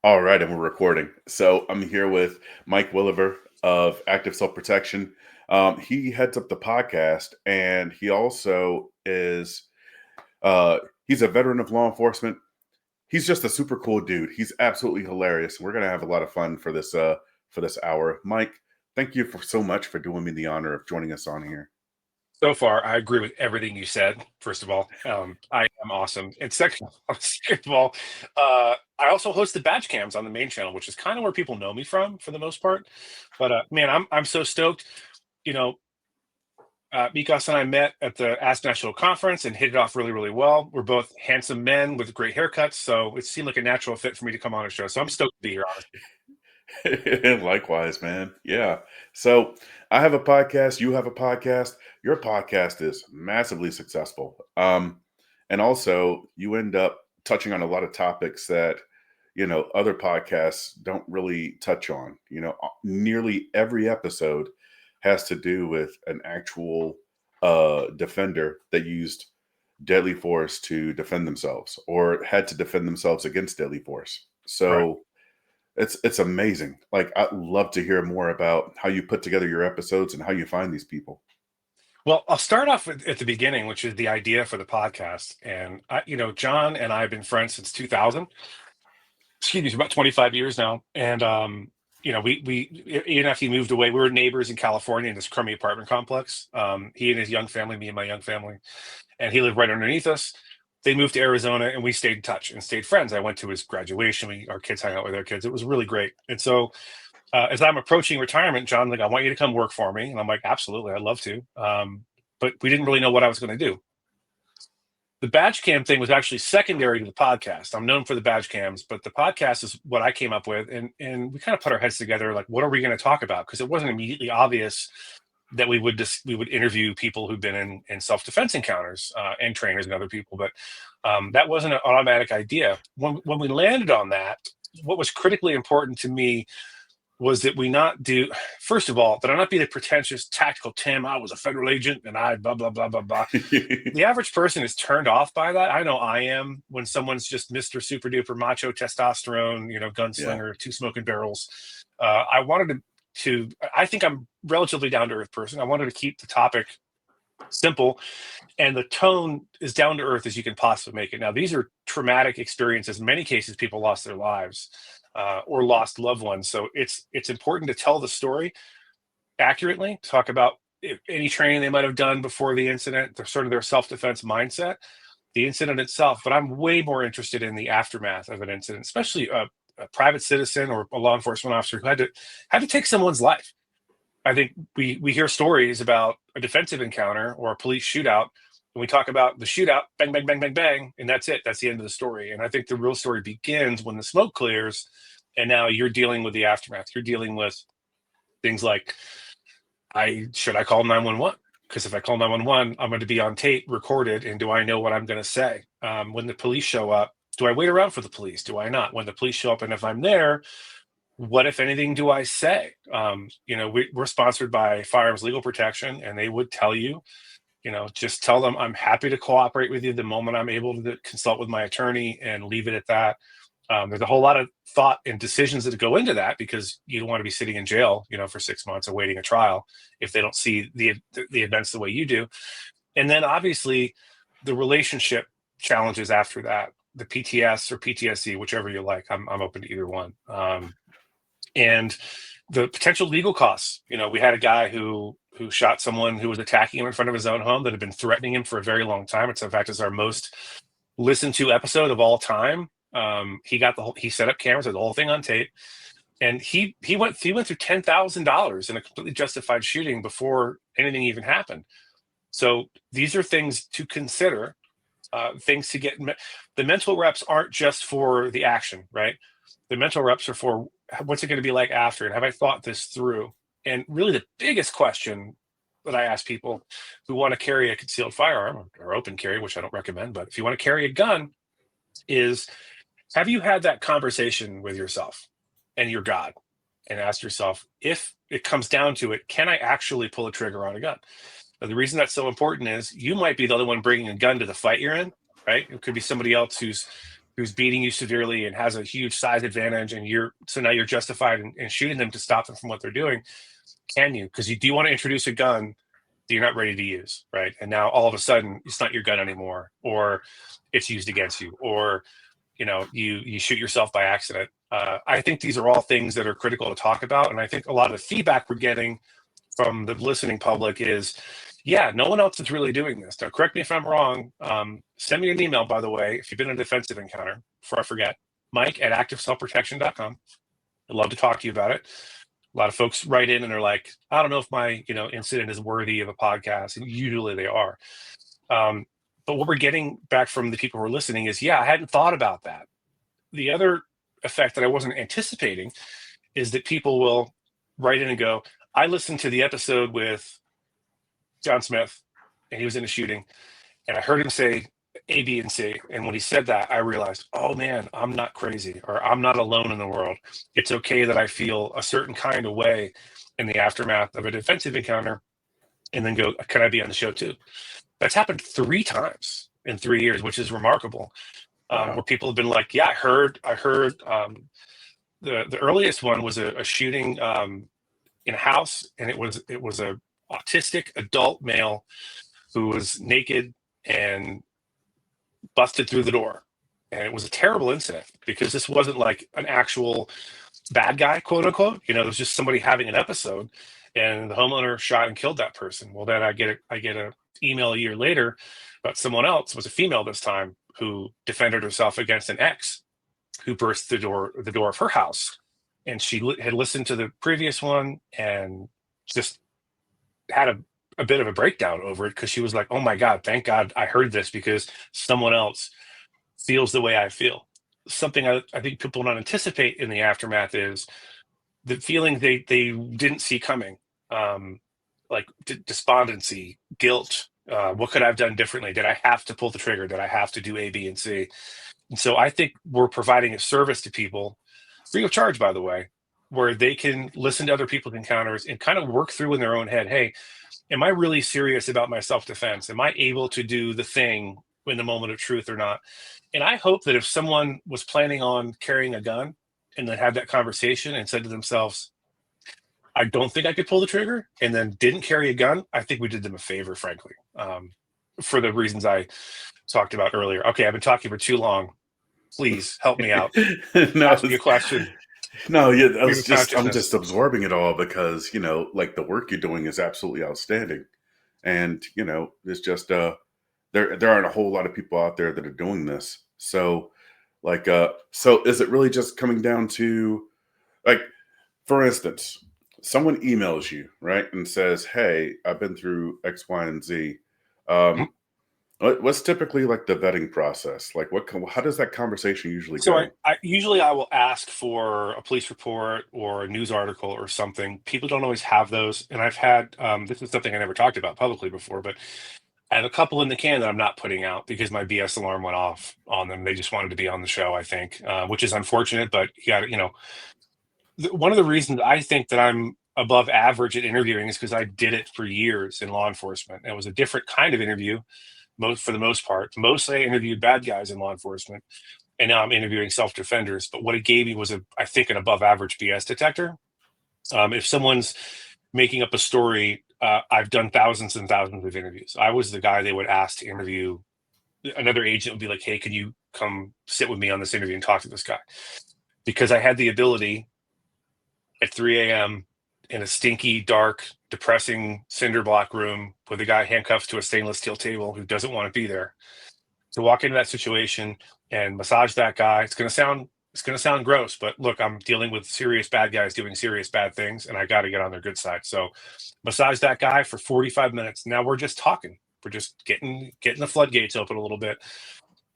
All right, and we're recording. So I'm here with Mike Willever of Active Self Protection. He heads up the podcast, and he also is uh, he's a veteran of law enforcement. He's just a super cool dude. He's absolutely hilarious. We're gonna have a lot of fun for this hour. Mike, thank you for so much for doing me the honor of joining us on here. So far, I agree with everything you said. First of all, I am awesome. And second of all, I also host the badge cams on the main channel, which is kind of where people know me from for the most part. But man, I'm so stoked. You know, Mikos and I met at the ASP National Conference and hit it off really, really well. We're both handsome men with great haircuts, so it seemed like a natural fit for me to come on a show. So I'm stoked to be here, honestly. Likewise, man. Yeah. So I have a podcast. You have a podcast. Your podcast is massively successful. And also, you end up touching on a lot of topics that, other podcasts don't really touch on. Nearly every episode has to do with an actual defender that used deadly force to defend themselves or had to defend themselves against deadly force. Right. So, it's amazing. Like, I'd love to hear more about how you put together your episodes and how you find these people. Well, I'll start off at the beginning, which is the idea for the podcast. And John and I have been friends since 2000. Excuse me, for about 25 years now. And we even after he moved away, we were neighbors in California in this crummy apartment complex. He and his young family, me and my young family, and he lived right underneath us. They moved to Arizona, and we stayed in touch and stayed friends. I went to his graduation. Our kids hung out with their kids. It was really great. And so, as I'm approaching retirement, John's like, "I want you to come work for me," and I'm like, "Absolutely, I'd love to." But we didn't really know what I was going to do. The badge cam thing was actually secondary to the podcast. I'm known for the badge cams, but the podcast is what I came up with, and we kind of put our heads together, like, what are we going to talk about? Because it wasn't immediately obvious that we would interview people who've been in self-defense encounters and trainers and other people, but that wasn't an automatic idea. When we landed on that, what was critically important to me was that we not do, first of all, that I not be the pretentious tactical Tim. I was a federal agent and I blah blah blah blah blah. The average person is turned off by that. I know I am when someone's just Mr. Super Duper Macho Testosterone, Yeah. gunslinger, two smoking barrels. I wanted I think I'm relatively down to earth person. I wanted to keep the topic simple, and the tone is down to earth as you can possibly make it. Now, these are traumatic experiences. In many cases, people lost their lives or lost loved ones. So it's important to tell the story accurately, talk about any training they might have done before the incident, sort of their self-defense mindset, the incident itself. But I'm way more interested in the aftermath of an incident, especially a private citizen or a law enforcement officer who had to take someone's life. I think we hear stories about a defensive encounter or a police shootout, and we talk about the shootout, bang, bang, bang, bang, bang, and that's it. That's the end of the story. And I think the real story begins when the smoke clears, and now you're dealing with the aftermath. You're dealing with things like, should I call 911? Because if I call 911, I'm going to be on tape, recorded, and do I know what I'm going to say? When the police show up, do I wait around for the police? Do I not? When the police show up, and if I'm there, what, if anything, do I say? We're sponsored by Firearms Legal Protection, and they would tell you, just tell them I'm happy to cooperate with you the moment I'm able to consult with my attorney and leave it at that. There's a whole lot of thought and decisions that go into that because you don't want to be sitting in jail, for 6 months awaiting a trial if they don't see the events the way you do. And then obviously the relationship challenges after that, the PTS or PTSD, whichever you like. I'm open to either one. And the potential legal costs. We had a guy who shot someone who was attacking him in front of his own home that had been threatening him for a very long time. In fact, it's our most listened to episode of all time. He set up cameras, had the whole thing on tape, and he went through $10,000 in a completely justified shooting before anything even happened. So these are things to consider, things to get. The mental reps aren't just for the action, right? The mental reps are for what's it going to be like after, and have I thought this through? And really, the biggest question that I ask people who want to carry a concealed firearm or open carry, which I don't recommend, but if you want to carry a gun, is, have you had that conversation with yourself and your God and ask yourself, if it comes down to it, can I actually pull a trigger on a gun? Now, the reason that's so important is you might be the other one bringing a gun to the fight you're in, right? It could be somebody else who's who's beating you severely and has a huge size advantage, and now you're justified in shooting them to stop them from what they're doing. Can you? Because you do want to introduce a gun that you're not ready to use, right? And now all of a sudden it's not your gun anymore, or it's used against you, or you shoot yourself by accident. I think these are all things that are critical to talk about, and I think a lot of the feedback we're getting from the listening public is, yeah, no one else is really doing this. Now, correct me if I'm wrong. Send me an email, by the way, if you've been in a defensive encounter, before I forget, Mike@activeselfprotection.com. I'd love to talk to you about it. A lot of folks write in and they're like, I don't know if my incident is worthy of a podcast, and usually they are. But what we're getting back from the people who are listening is, yeah, I hadn't thought about that. The other effect that I wasn't anticipating is that people will write in and go, I listened to the episode with John Smith, and he was in a shooting, and I heard him say A, B, and C. And when he said that, I realized, oh man, I'm not crazy, or I'm not alone in the world. It's okay that I feel a certain kind of way in the aftermath of a defensive encounter, and then go, can I be on the show too? That's happened 3 times in 3 years, which is remarkable. Wow. Where people have been like, yeah, I heard. The earliest one was a shooting in a house, and it was a autistic adult male who was naked and busted through the door. And it was a terrible incident because this wasn't like an actual bad guy, quote unquote. It was just somebody having an episode, and the homeowner shot and killed that person. Well, then I get a email a year later about someone else, was a female this time, who defended herself against an ex who burst the door of her house. And she had listened to the previous one and just had a bit of a breakdown over it, because she was like, oh my God, thank God I heard this, because someone else feels the way I feel. Something I think people don't anticipate in the aftermath is the feeling they didn't see coming, like despondency, guilt. What could I have done differently? Did I have to pull the trigger? Did I have to do A, B, and C? And so I think we're providing a service to people, free of charge, by the way, where they can listen to other people's encounters and kind of work through in their own head, hey, am I really serious about my self-defense? Am I able to do the thing in the moment of truth or not? And I hope that if someone was planning on carrying a gun and then had that conversation and said to themselves, I don't think I could pull the trigger, and then didn't carry a gun, I think we did them a favor, frankly, for the reasons I talked about earlier. Okay, I've been talking for too long. Please help me out. No, ask me a question. No, yeah, I'm just absorbing it all because, like the work you're doing is absolutely outstanding. And, it's just there aren't a whole lot of people out there that are doing this. So so is it really just coming down to, like, for instance, someone emails you, right, and says, hey, I've been through X, Y, and Z. Mhm. What's typically like the vetting process? Like, how does that conversation usually So go? I usually I will ask for a police report or a news article or something. People don't always have those, and I've had this is something I never talked about publicly before, but I have a couple in the can that I'm not putting out because my BS alarm went off on them. They just wanted to be on the show, I think, which is unfortunate. But you got one of the reasons I think that I'm above average at interviewing is because I did it for years in law enforcement. It was a different kind of interview, for the most part. Mostly I interviewed bad guys in law enforcement, and now I'm interviewing self-defenders. But what it gave me was, I think, an above average BS detector. If someone's making up a story, I've done thousands and thousands of interviews. I was the guy they would ask to interview. Another agent would be like, hey, can you come sit with me on this interview and talk to this guy? Because I had the ability at 3 a.m. in a stinky, dark, depressing cinder block room with a guy handcuffed to a stainless steel table who doesn't want to be there, to walk into that situation and massage that guy. It's going to sound gross, but look, I'm dealing with serious bad guys doing serious bad things, and I got to get on their good side. So massage that guy for 45 minutes. Now we're just talking. We're just getting the floodgates open a little bit.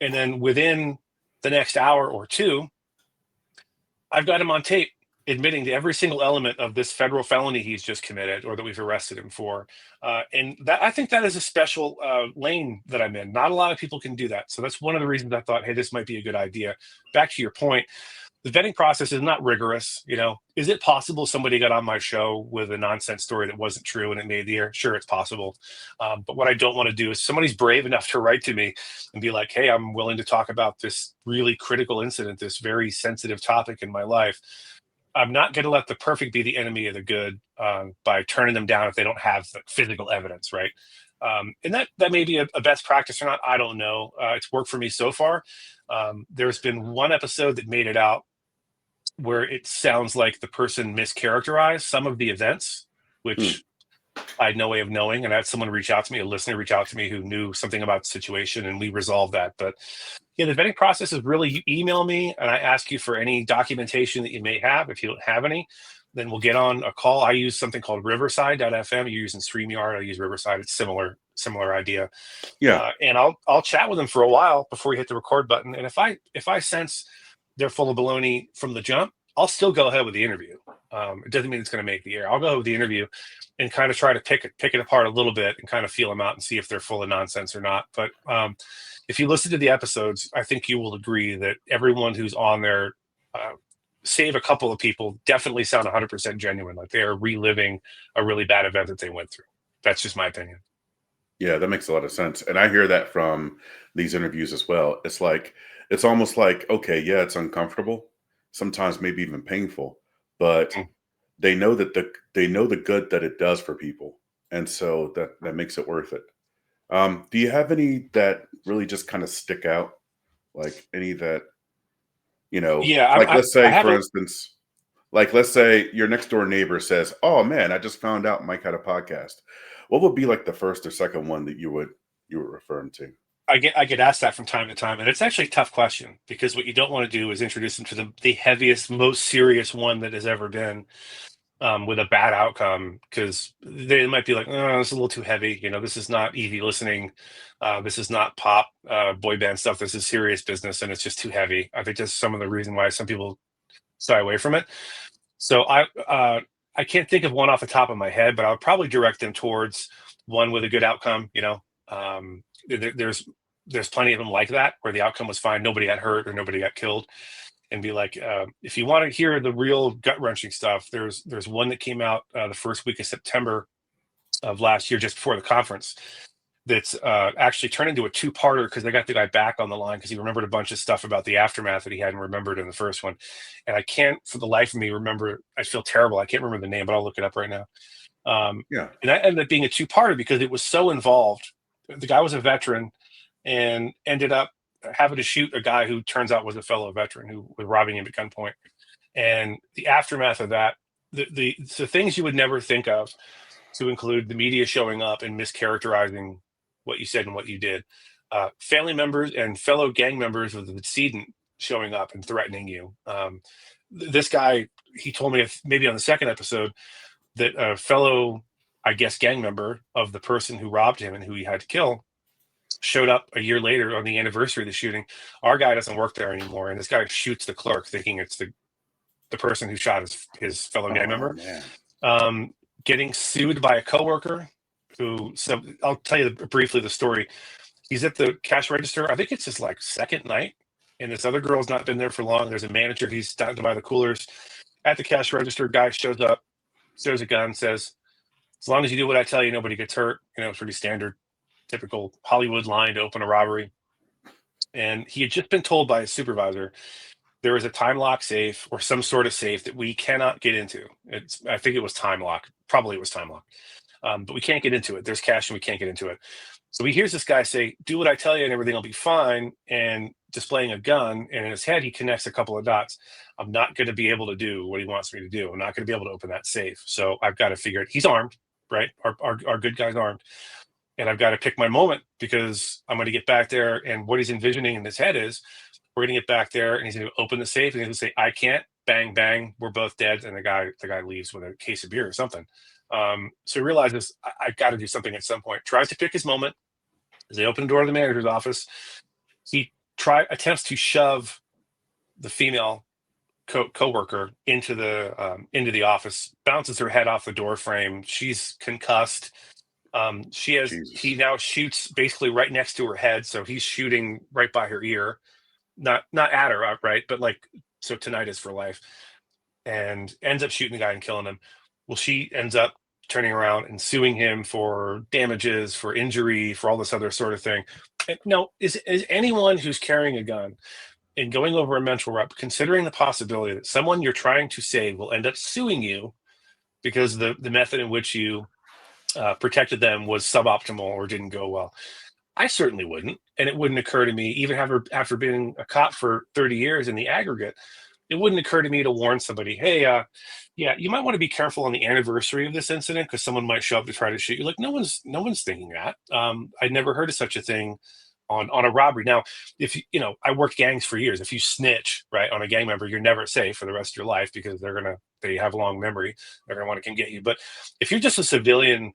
And then within the next hour or two, I've got him on tape admitting to every single element of this federal felony he's just committed or that we've arrested him for. And that, I think that is a special lane that I'm in. Not a lot of people can do that. So that's one of the reasons I thought, hey, this might be a good idea. Back to your point, the vetting process is not rigorous. Is it possible somebody got on my show with a nonsense story that wasn't true and it made the air? Sure, it's possible. But what I don't want to do is somebody's brave enough to write to me and be like, hey, I'm willing to talk about this really critical incident, this very sensitive topic in my life. I'm not going to let the perfect be the enemy of the good by turning them down if they don't have the physical evidence, right? And that may be a best practice or not. I don't know. It's worked for me so far. There's been one episode that made it out where it sounds like the person mischaracterized some of the events, which I had no way of knowing. And I had someone reach out to me, a listener reach out to me who knew something about the situation, and we resolved that. But yeah, the vetting process is really, you email me and I ask you for any documentation that you may have. If you don't have any, then we'll get on a call. I use something called Riverside.fm. You're using StreamYard. I use Riverside. It's similar idea. Yeah. And I'll chat with them for a while before you hit the record button. And if I sense they're full of baloney from the jump, I'll still go ahead with the interview. It doesn't mean it's going to make the air. I'll go ahead with the interview and kind of try to pick it apart a little bit and kind of feel them out and see if they're full of nonsense or not. But if you listen to the episodes, I think you will agree that everyone who's on there, save a couple of people, definitely sound 100% genuine. Like they are reliving a really bad event that they went through. That's just my opinion. Yeah, that makes a lot of sense. And I hear that from these interviews as well. It's almost like, okay, yeah, it's uncomfortable, sometimes maybe even painful, but they know the good that it does for people. And so that makes it worth it. Do you have any that really just kind of stick out? Like any that, Yeah, like let's I say, for haven't. instance, like let's say your next door neighbor says, "Oh man, I just found out Mike had a podcast." What would be like the first or second one that you were referring to? I get asked that from time to time, and it's actually a tough question because what you don't want to do is introduce them to the heaviest, most serious one that has ever been, with a bad outcome, because they might be like, "Oh, this is a little too heavy. This is not easy listening. This is not pop boy band stuff. This is serious business, and it's just too heavy." I think that's some of the reason why some people shy away from it. So I can't think of one off the top of my head, but I'll probably direct them towards one with a good outcome. There's plenty of them like that where the outcome was fine, nobody got hurt or nobody got killed, and be like, if you want to hear the real gut wrenching stuff, there's one that came out the first week of September of last year, just before the conference. That's actually turned into a two-parter because they got the guy back on the line because he remembered a bunch of stuff about the aftermath that he hadn't remembered in the first one. And I can't, for the life of me, remember. I feel terrible. I can't remember the name, but I'll look it up right now. Yeah. And that ended up being a two-parter because it was so involved. The guy was a veteran and ended up having to shoot a guy who turns out was a fellow veteran who was robbing him at gunpoint. And the aftermath of that, the things you would never think of, to include the media showing up and mischaracterizing what you said and what you did, family members and fellow gang members of the decedent showing up and threatening you. This guy, he told me, maybe on the second episode, that a fellow, I guess, gang member of the person who robbed him and who he had to kill showed up a year later on the anniversary of the shooting. Our guy doesn't work there anymore, and this guy shoots the clerk thinking it's the person who shot his fellow gang member. Man. Getting sued by a coworker who, so I'll tell you briefly the story. He's at the cash register. I think it's his second night, and this other girl's not been there for long. There's a manager. He's down to buy the coolers. At the cash register, guy shows up, shows a gun, says, "As long as you do what I tell you, nobody gets hurt." Pretty standard, typical Hollywood line to open a robbery. And he had just been told by his supervisor there is a time lock safe or some sort of safe that we cannot get into. I think it was time lock. Probably it was time lock. But we can't get into it. There's cash and we can't get into it. So he hears this guy say, "Do what I tell you and everything will be fine," and displaying a gun. And in his head, he connects a couple of dots. I'm not going to be able to do what he wants me to do. I'm not going to be able to open that safe. So I've got to figure it. He's armed, right? Our good guy's armed. And I've got to pick my moment because I'm going to get back there. And what he's envisioning in his head is, we're going to get back there and he's going to open the safe and he's going to say, "I can't." Bang, bang. We're both dead. And the guy leaves with a case of beer or something. So he realizes, I've got to do something at some point. Tries to pick his moment. As they open the door of the manager's office, he attempts to shove the female co-worker into the office, bounces her head off the door frame. She's concussed. He now shoots basically right next to her head. So he's shooting right by her ear, not at her outright, but like so tinnitus for life, and ends up shooting the guy and killing him. Well, she ends up turning around and suing him for damages, for injury, for all this other sort of thing. And no, is anyone who's carrying a gun and going over a mental rep considering the possibility that someone you're trying to save will end up suing you because the method in which you protected them was suboptimal or didn't go well? I certainly wouldn't. And it wouldn't occur to me, even after being a cop for 30 years in the aggregate, it wouldn't occur to me to warn somebody, hey, yeah, you might want to be careful on the anniversary of this incident because someone might show up to try to shoot you. Like, no one's thinking that. I'd never heard of such a thing on a robbery. Now, if I worked gangs for years. If you snitch right on a gang member, you're never safe for the rest of your life because they have long memory. They're gonna want to come get you. But if you're just a civilian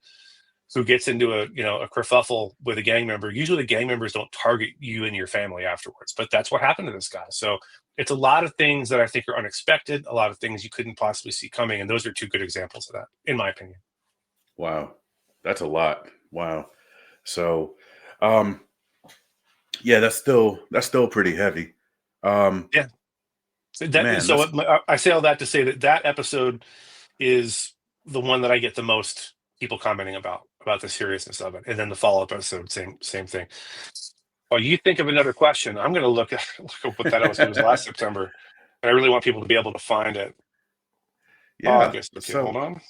who gets into a kerfuffle with a gang member, usually the gang members don't target you and your family afterwards. But that's what happened to this guy. So it's a lot of things that I think are unexpected, a lot of things you couldn't possibly see coming. And those are two good examples of that, in my opinion. Wow. That's a lot. Wow. So, yeah, that's still pretty heavy. Yeah. I say all that to say that episode is the one that I get the most people commenting about the seriousness of it. And then the follow-up episode, same thing. Well, you think of another question. I'm going to look at what that episode was last September. And I really want people to be able to find it. Yeah. August. Okay, so hold on.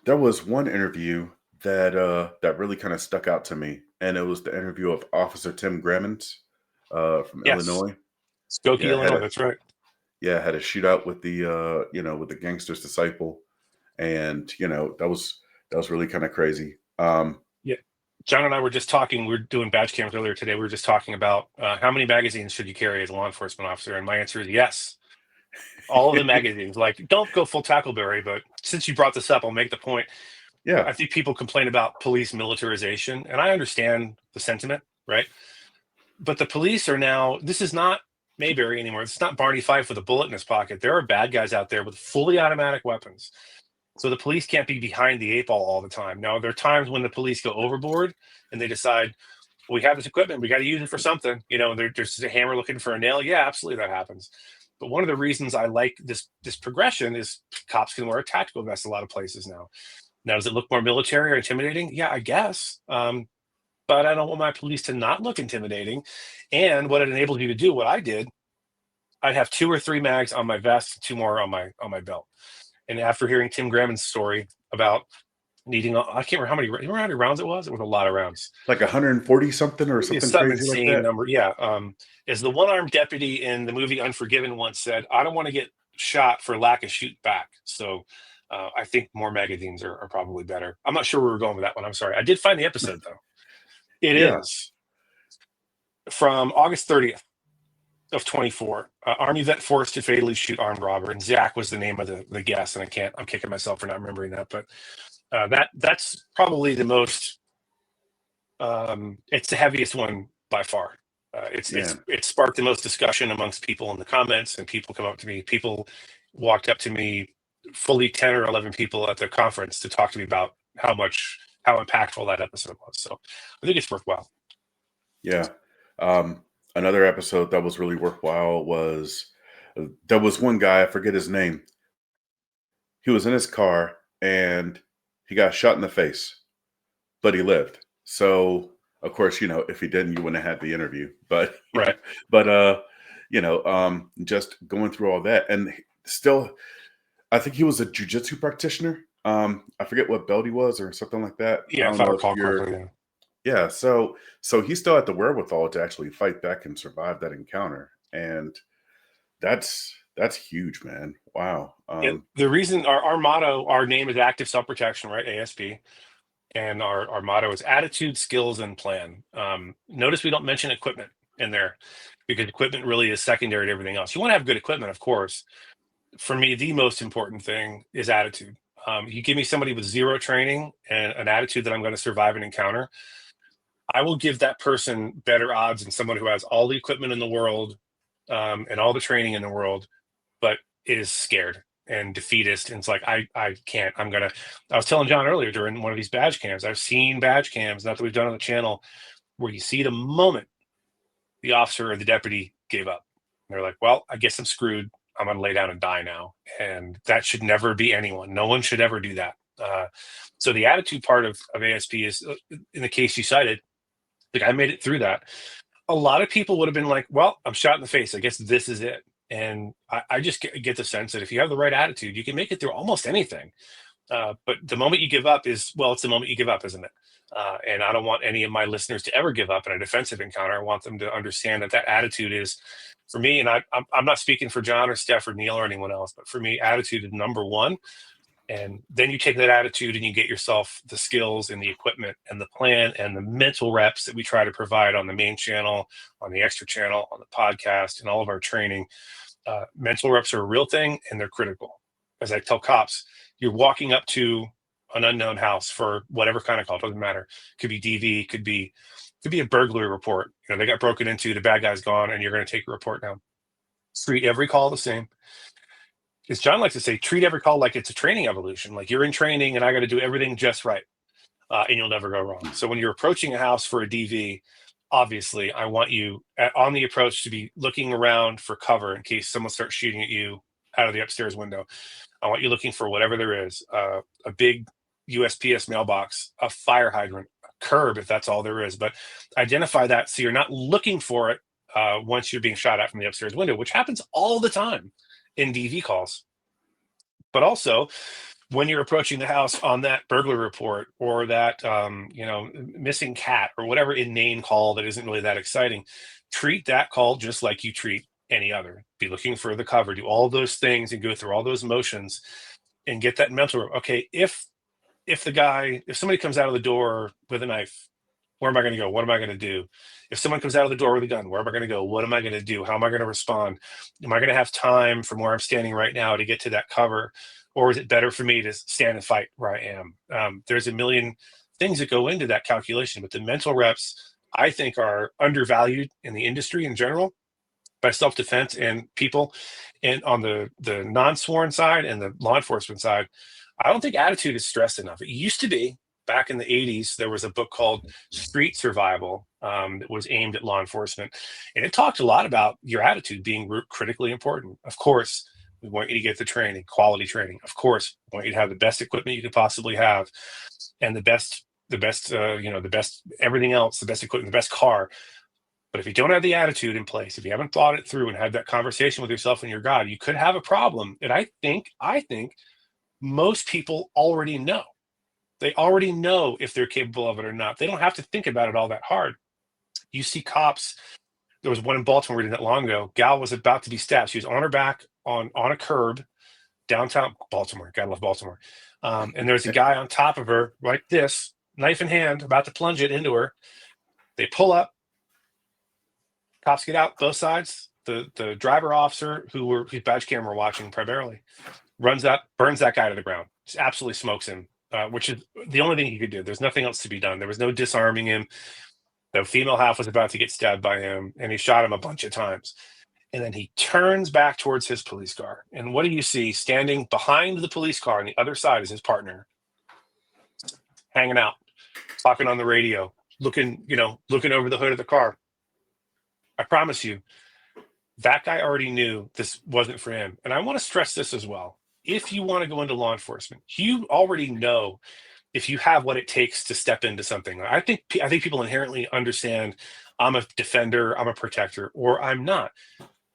there was one interview that really kind of stuck out to me. And it was the interview of Officer Tim Grammons from Illinois. Skokie, Yeah, Illinois. That's right. Yeah, had a shootout with the with the gangster's disciple. And that was really kind of crazy. Yeah, John and I were just talking. We were doing badge cams earlier today. We were just talking about how many magazines should you carry as a law enforcement officer, and my answer is yes. All of the magazines. Like, don't go full Tackleberry, but since you brought this up, I'll make the point. Yeah, I think people complain about police militarization, and I understand the sentiment, right? But the police are now. This is not Mayberry anymore. It's not Barney Fife with a bullet in his pocket. There are bad guys out there with fully automatic weapons. So the police can't be behind the eight ball all the time. Now, there are times when the police go overboard and they decide, well, we have this equipment, we got to use it for something. There's a hammer looking for a nail. Yeah, absolutely, that happens. But one of the reasons I like this progression is cops can wear a tactical vest a lot of places now. Now, does it look more military or intimidating? Yeah, I guess. But I don't want my police to not look intimidating. And what it enables you to do, what I did, I'd have 2 or 3 mags on my vest, 2 more on my belt. And after hearing Tim Grammons' story about needing, I can't remember how many rounds it was. It was a lot of rounds. Like 140 something or something some crazy insane like that. Number. Yeah. As the one-armed deputy in the movie Unforgiven once said, I don't want to get shot for lack of shoot back. So I think more magazines are probably better. I'm not sure where we're going with that one. I'm sorry. I did find the episode, though. It is from August 30th. Of 24, Army vet forced to fatally shoot armed robber, and Zach was the name of the guest, and I'm kicking myself for not remembering that, but that's probably the most. It's the heaviest one by far. It sparked the most discussion amongst people in the comments, and people come up to me. People walked up to me, fully 10 or 11 people at the conference to talk to me about how impactful that episode was. So I think it's worthwhile. Yeah. Another episode that was really worthwhile was there was one guy, I forget his name. He was in his car and he got shot in the face, but he lived. So, of course, if he didn't, you wouldn't have had the interview. But right. But just going through all that, and still, I think he was a jiu-jitsu practitioner. I forget what belt he was or something like that. Yeah, if I recall correctly. Yeah, so he still had the wherewithal to actually fight back and survive that encounter, and that's huge, man. Wow. The reason our motto, our name is Active Self-Protection, right? ASP, and our motto is attitude, skills, and plan. Notice we don't mention equipment in there because equipment really is secondary to everything else. You want to have good equipment, of course. For me, the most important thing is attitude. You give me somebody with zero training and an attitude that I'm going to survive an encounter, I will give that person better odds than someone who has all the equipment in the world and all the training in the world, but is scared and defeatist. And it's like, I can't. I was telling John earlier during one of these badge cams, I've seen badge cams, not that we've done on the channel, where you see the moment the officer or the deputy gave up. they're like, well, I guess I'm screwed. I'm going to lay down and die now. And that should never be anyone. No one should ever do that. So the attitude part of ASP is, in the case you cited, like I made it through that. A lot of people would have been like, well, I'm shot in the face. I guess this is it. And I just get the sense that if you have the right attitude, you can make it through almost anything. But the moment you give up is, well, it's the moment you give up, isn't it? And I don't want any of my listeners to ever give up in a defensive encounter. I want them to understand that attitude is, for me, and I'm not speaking for John or Steph or Neil or anyone else, but for me, attitude is number one. And then you take that attitude and you get yourself the skills and the equipment and the plan and the mental reps that we try to provide on the main channel, on the extra channel, on the podcast, and all of our training. Mental reps are a real thing and they're critical. As I tell cops, you're walking up to an unknown house for whatever kind of call, doesn't matter. Could be DV, could be a burglary report. They got broken into, the bad guy's gone, and you're going to take a report now. Treat every call the same. As John likes to say, treat every call like it's a training evolution. Like you're in training and I got to do everything just right, and you'll never go wrong. So when you're approaching a house for a DV, obviously I want you on the approach to be looking around for cover in case someone starts shooting at you out of the upstairs window. I want you looking for whatever there is, a big USPS mailbox, a fire hydrant, a curb, if that's all there is. But identify that so you're not looking for it once you're being shot at from the upstairs window, which happens all the time in DV calls. But also, when you're approaching the house on that burglary report or that missing cat or whatever inane call that isn't really that exciting, treat that call just like you treat any other. Be looking for the cover, do all those things and go through all those motions and get that mental. Okay, if somebody comes out of the door with a knife, where am I going to go? What am I going to do? If someone comes out of the door with a gun, where am I going to go? What am I going to do? How am I going to respond? Am I going to have time from where I'm standing right now to get to that cover? Or is it better for me to stand and fight where I am? There's a million things that go into that calculation, but the mental reps, I think, are undervalued in the industry in general by self-defense and people. And on the non-sworn side and the law enforcement side, I don't think attitude is stressed enough. It used to be. Back in the 80s, there was a book called Street Survival that was aimed at law enforcement. And it talked a lot about your attitude being critically important. Of course, we want you to get the training, quality training. Of course, we want you to have the best equipment you could possibly have and the best, everything else, the best equipment, the best car. But if you don't have the attitude in place, if you haven't thought it through and had that conversation with yourself and your God, you could have a problem. And I think most people already know. They already know if they're capable of it or not. They don't have to think about it all that hard. You see cops. There was one in Baltimore we did not long ago. Gal was about to be stabbed. She was on her back on a curb, downtown Baltimore. Gotta love Baltimore. And there's a guy on top of her, like this, knife in hand, about to plunge it into her. They pull up. Cops get out, both sides. The driver officer, whose badge camera watching primarily, runs up, burns that guy to the ground. Just absolutely smokes him. Which is the only thing he could do. There's nothing else to be done. There was no disarming him. The female half was about to get stabbed by him, and he shot him a bunch of times. And then he turns back towards his police car. And what do you see? Standing behind the police car on the other side is his partner, hanging out, talking on the radio, looking over the hood of the car. I promise you, that guy already knew this wasn't for him. And I want to stress this as well. If you want to go into law enforcement, you already know if you have what it takes to step into something. I think people inherently understand I'm a defender, I'm a protector, or I'm not.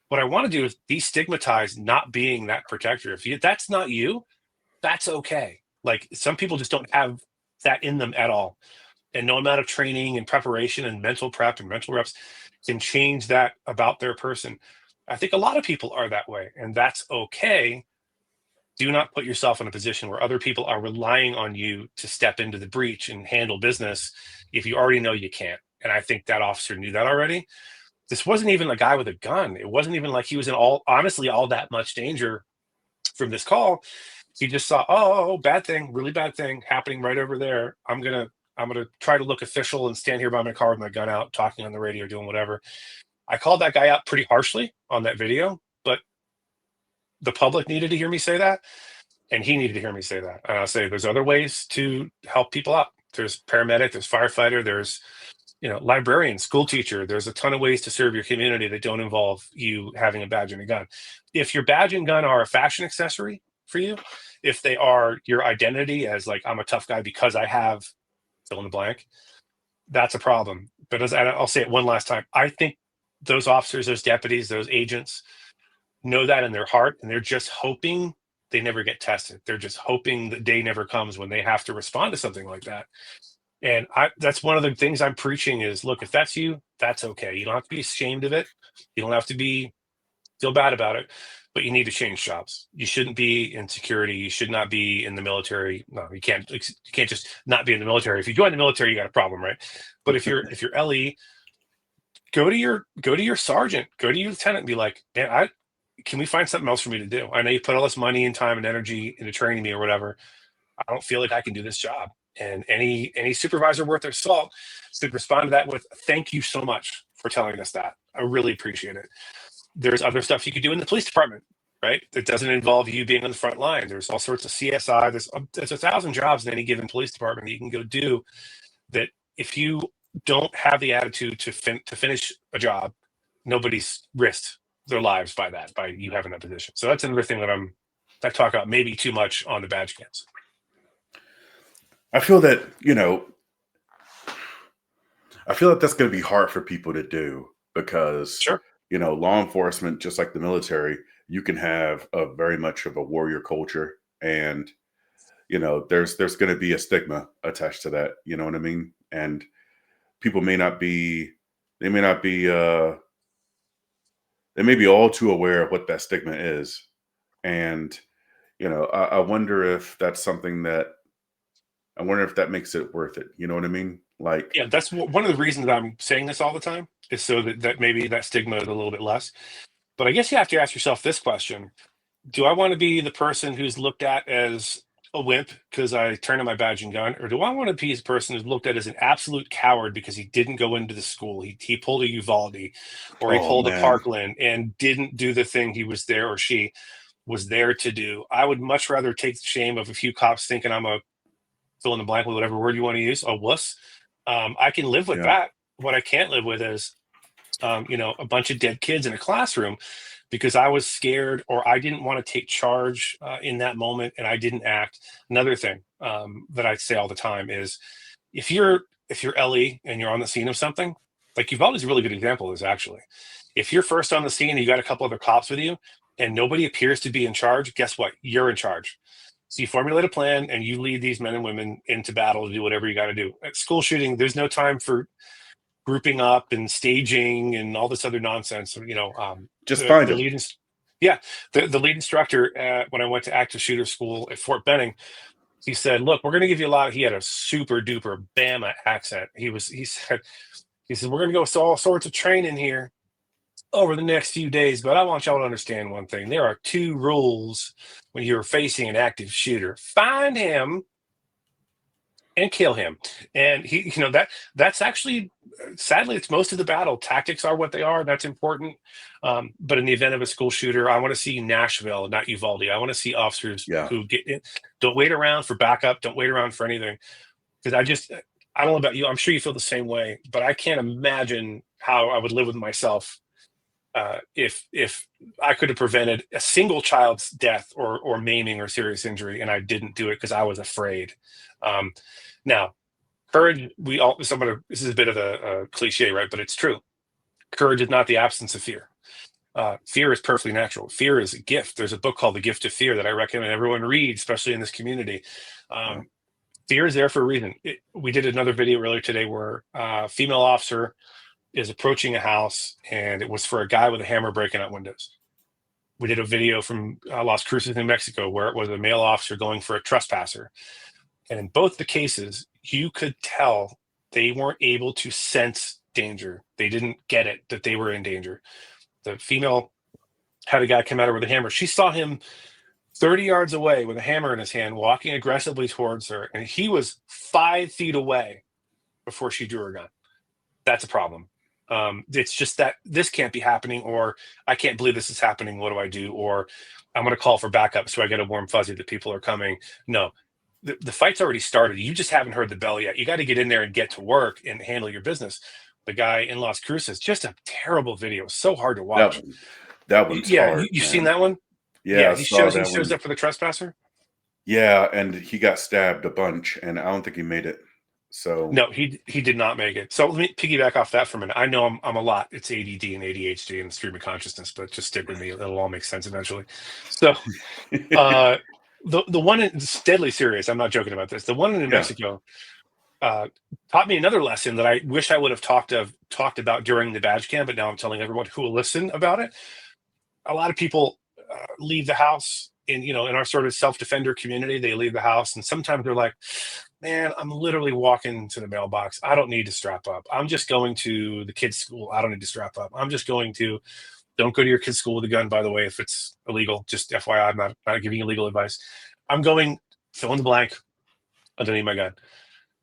What I want to do is destigmatize not being that protector. If that's not you, that's okay. Like some people just don't have that in them at all. And no amount of training and preparation and mental prep and mental reps can change that about their person. I think a lot of people are that way, and that's okay. Do not put yourself in a position where other people are relying on you to step into the breach and handle business if you already know you can't. And I think that officer knew that already. This wasn't even a guy with a gun. It wasn't even like he was in all that much danger from this call. He just saw, oh, bad thing, really bad thing happening right over there. I'm gonna try to look official and stand here by my car with my gun out, talking on the radio, doing whatever. I called that guy out pretty harshly on that video, but the public needed to hear me say that, and he needed to hear me say that. And I'll say there's other ways to help people out. There's paramedic, there's firefighter, there's librarian, school teacher. There's a ton of ways to serve your community that don't involve you having a badge and a gun. If your badge and gun are a fashion accessory for you, if they are your identity as like, I'm a tough guy because I have fill in the blank, that's a problem. But I'll say it one last time, I think those officers, those deputies, those agents know that in their heart, and they're just hoping they never get tested. They're just hoping the day never comes when they have to respond to something like that. And that's one of the things I'm preaching is, look, if that's you, that's okay. You don't have to be ashamed of it. You don't have to feel bad about it, but you need to change jobs. You shouldn't be in security. You should not be in the military. No, you can't just not be in the military. If you join the military, you got a problem, right? But if you're LE, go to your sergeant, go to your lieutenant and be like, man, can we find something else for me to do? I know you put all this money and time and energy into training me or whatever. I don't feel like I can do this job. And any supervisor worth their salt should respond to that with, thank you so much for telling us that. I really appreciate it. There's other stuff you could do in the police department, right? That doesn't involve you being on the front line. There's all sorts of CSI. There's 1,000 jobs in any given police department that you can go do that. If you don't have the attitude to finish a job, nobody's risked their lives by you having that position. So that's another thing that I talk about maybe too much on the badge cams. I feel that, that's going to be hard for people to do because, Sure. Law enforcement, just like the military, you can have a very much of a warrior culture, and, there's going to be a stigma attached to that. You know what I mean? And people may be all too aware of what that stigma is. And, I wonder if that's something that, makes it worth it. You know what I mean? Like, yeah, that's one of the reasons that I'm saying this all the time, is so that maybe that stigma is a little bit less. But I guess you have to ask yourself this question: do I want to be the person who's looked at as a wimp because I turned in my badge and gun, or do I want to be the person who's looked at as an absolute coward because he didn't go into the school, he pulled a Uvalde, or he pulled a Parkland and didn't do the thing he was there, or she was there to do? I would much rather take the shame of a few cops thinking I'm a fill in the blank with whatever word you want to use, a wuss. I can live with that. What I can't live with is, a bunch of dead kids in a classroom because I was scared or I didn't want to take charge in that moment and I didn't act. Another thing that I say all the time is, if you're LE and you're on the scene of something, like Uvalde is a really good example of this, actually. If you're first on the scene and you got a couple other cops with you and nobody appears to be in charge, guess what? You're in charge. So you formulate a plan and you lead these men and women into battle to do whatever you got to do. At school shooting, there's no time for grouping up and staging and all this other nonsense. Just find it. The lead instructor when I went to active shooter school at Fort Benning, he said, "Look, we're going to give you a lot." He had a super duper Bama accent. He said, "We're going to go through all sorts of training here over the next few days, but I want y'all to understand one thing. There are 2 rules when you're facing an active shooter: find him and kill him." And he, that's actually, sadly, it's most of the battle. Tactics are what they are. That's important. But in the event of a school shooter, I want to see Nashville, not Uvalde. I want to see officers who get in. Don't wait around for backup. Don't wait around for anything. Because I don't know about you. I'm sure you feel the same way, but I can't imagine how I would live with myself if I could have prevented a single child's death or maiming or serious injury, and I didn't do it because I was afraid. Now, courage, this is a bit of a cliche, right? But it's true. Courage is not the absence of fear. Fear is perfectly natural. Fear is a gift. There's a book called The Gift of Fear that I recommend everyone read, especially in this community. Fear is there for a reason. We did another video earlier today where a female officer is approaching a house, and it was for a guy with a hammer breaking out windows. We did a video from Las Cruces, New Mexico, where it was a male officer going for a trespasser. And in both the cases, you could tell they weren't able to sense danger. They didn't get it that they were in danger. The female had a guy come at her with a hammer. She saw him 30 yards away with a hammer in his hand, walking aggressively towards her. And he was 5 feet away before she drew her gun. That's a problem. It's just that this can't be happening, or I can't believe this is happening. What do I do? Or I'm going to call for backup so I get a warm fuzzy that people are coming. No, the fight's already started. You just haven't heard the bell yet. You got to get in there and get to work and handle your business. The guy in Las Cruces, just a terrible video. So hard to That watch. one, that one's Yeah, hard, you've seen man. that one? Yeah, Yeah, I he saw shows that one. up for the trespasser. Yeah, and he got stabbed a bunch, and I don't think he made it. So No, he did not make it. So let me piggyback off that for a minute. I know I'm a lot. It's ADD and ADHD and stream of consciousness, but just stick with me. It'll all make sense eventually. So uh, the one it's deadly serious. I'm not joking about this. The one in New yeah, Mexico taught me another lesson that I wish I would have talked about during the badge camp, but now I'm telling everyone who will listen about it. A lot of people leave the house in our sort of self-defender community. They leave the house and sometimes they're like, man, I'm literally walking to the mailbox. I don't need to strap up. I'm just going to the kids' school. I don't need to strap up. I'm just going to don't go to your kid's school with a gun, by the way, if it's illegal. Just FYI, I'm not giving you legal advice. I'm going fill in the blank. I don't need my gun.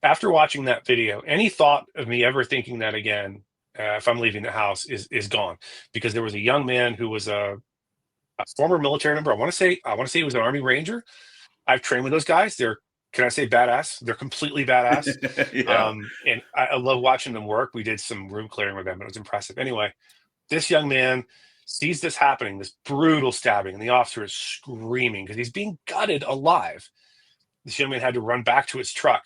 After watching that video, any thought of me ever thinking that again, if I'm leaving the house, is gone, because there was a young man who was a former military member. I want to say he was an Army Ranger. I've trained with those guys. They're, can I say, badass? They're completely badass. yeah, And I love watching them work. We did some room clearing with them. It was impressive. Anyway, this young man sees this happening, this brutal stabbing, and the officer is screaming because he's being gutted alive. This young man had to run back to his truck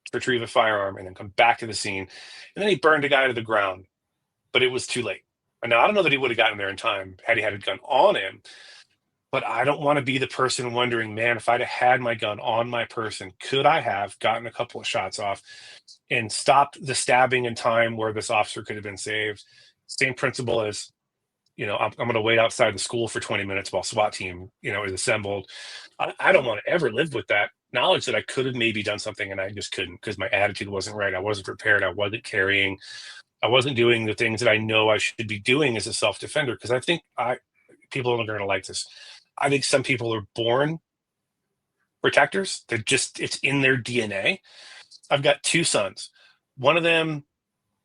to retrieve a firearm and then come back to the scene. And then he burned a guy to the ground, but it was too late. And now I don't know that he would have gotten there in time had he had a gun on him, but I don't want to be the person wondering, man, if I'd have had my gun on my person, could I have gotten a couple of shots off and stopped the stabbing in time where this officer could have been saved? Same principle as, I'm going to wait outside the school for 20 minutes while SWAT team, is assembled. I don't want to ever live with that knowledge that I could have maybe done something and I just couldn't because my attitude wasn't right. I wasn't prepared. I wasn't carrying. I wasn't doing the things that I know I should be doing as a self-defender, because I think people are going to like this. I think some people are born protectors. It's in their DNA. I've got two sons. One of them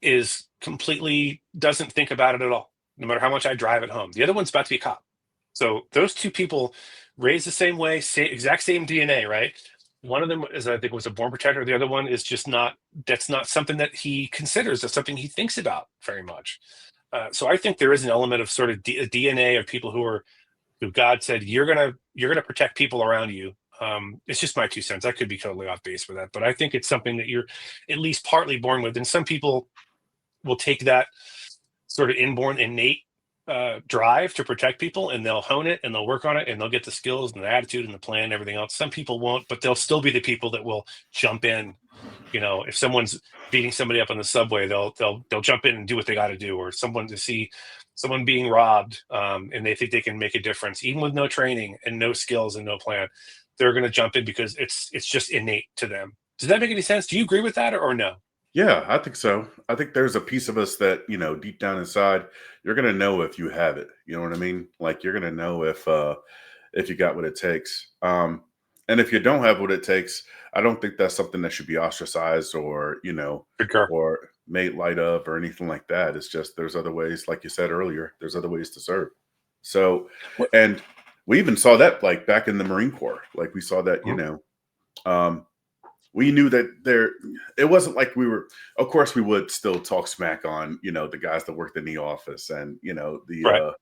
is completely doesn't think about it at all, no matter how much I drive it home. The other one's about to be a cop. So those two people raised the same way, exact same DNA, right? One of them is, I think, was a born protector. The other one is just not. That's not something that he considers. That's something he thinks about very much. So I think there is an element of sort of DNA of people who God said you're gonna protect people around you. It's just my 2 cents. I could be totally off base with that, but I think it's something that you're at least partly born with. And some people will take that sort of inborn, innate drive to protect people, and they'll hone it and they'll work on it and they'll get the skills and the attitude and the plan and everything else. Some people won't, but they'll still be the people that will jump in. If someone's beating somebody up on the subway, they'll jump in and do what they got to do. Or someone to see someone being robbed, and they think they can make a difference, even with no training and no skills and no plan, they're going to jump in because it's just innate to them. Does that make any sense? Do you agree with that or no? yeah, I think so. I think there's a piece of us that deep down inside, you're gonna know if you have it. You know what I mean? Like you're gonna know if you got what it takes. And if you don't have what it takes, I don't think that's something that should be ostracized or Concur. or made light of or anything like that. It's just there's other ways, like you said earlier, there's other ways to serve. So, What? and we even saw that like back in the Marine Corps. Like we saw that, Mhm. we knew that it wasn't like we were, of course we would still talk smack on, the guys that worked in the office and, Right.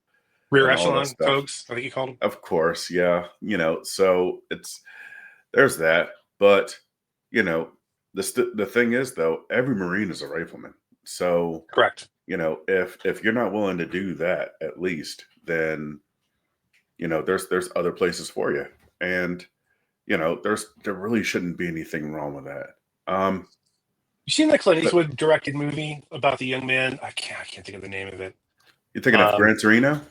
Rear and all that echelon stuff. folks, I think you called them. Of course. Yeah. So there's that. But, the thing is though, every Marine is a rifleman. So, Correct. if you're not willing to do that, at least, then, there's other places for you. And, there really shouldn't be anything wrong with that. You seen that Clint But Eastwood directed movie about the young man? I can't think of the name of it. you're thinking of Um, Gran Torino?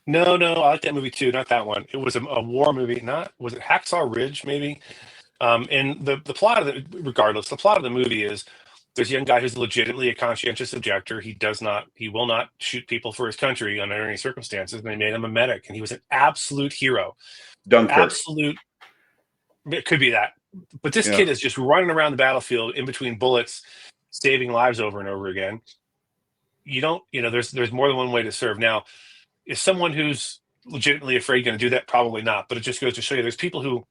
no, I like that movie too. Not that one. It was a war movie. Not, was it Hacksaw Ridge? Maybe. And the plot of the plot of the movie is there's a young guy who's legitimately a conscientious objector. He will not shoot people for his country under any circumstances. And they made him a medic, and he was an absolute hero. Dunkirk. Absolute. It could be that, but this Yeah. kid is just running around the battlefield in between bullets, saving lives over and over again. There's more than one way to serve. Now, is someone who's legitimately afraid going to do that? Probably not. But it just goes to show you there's people who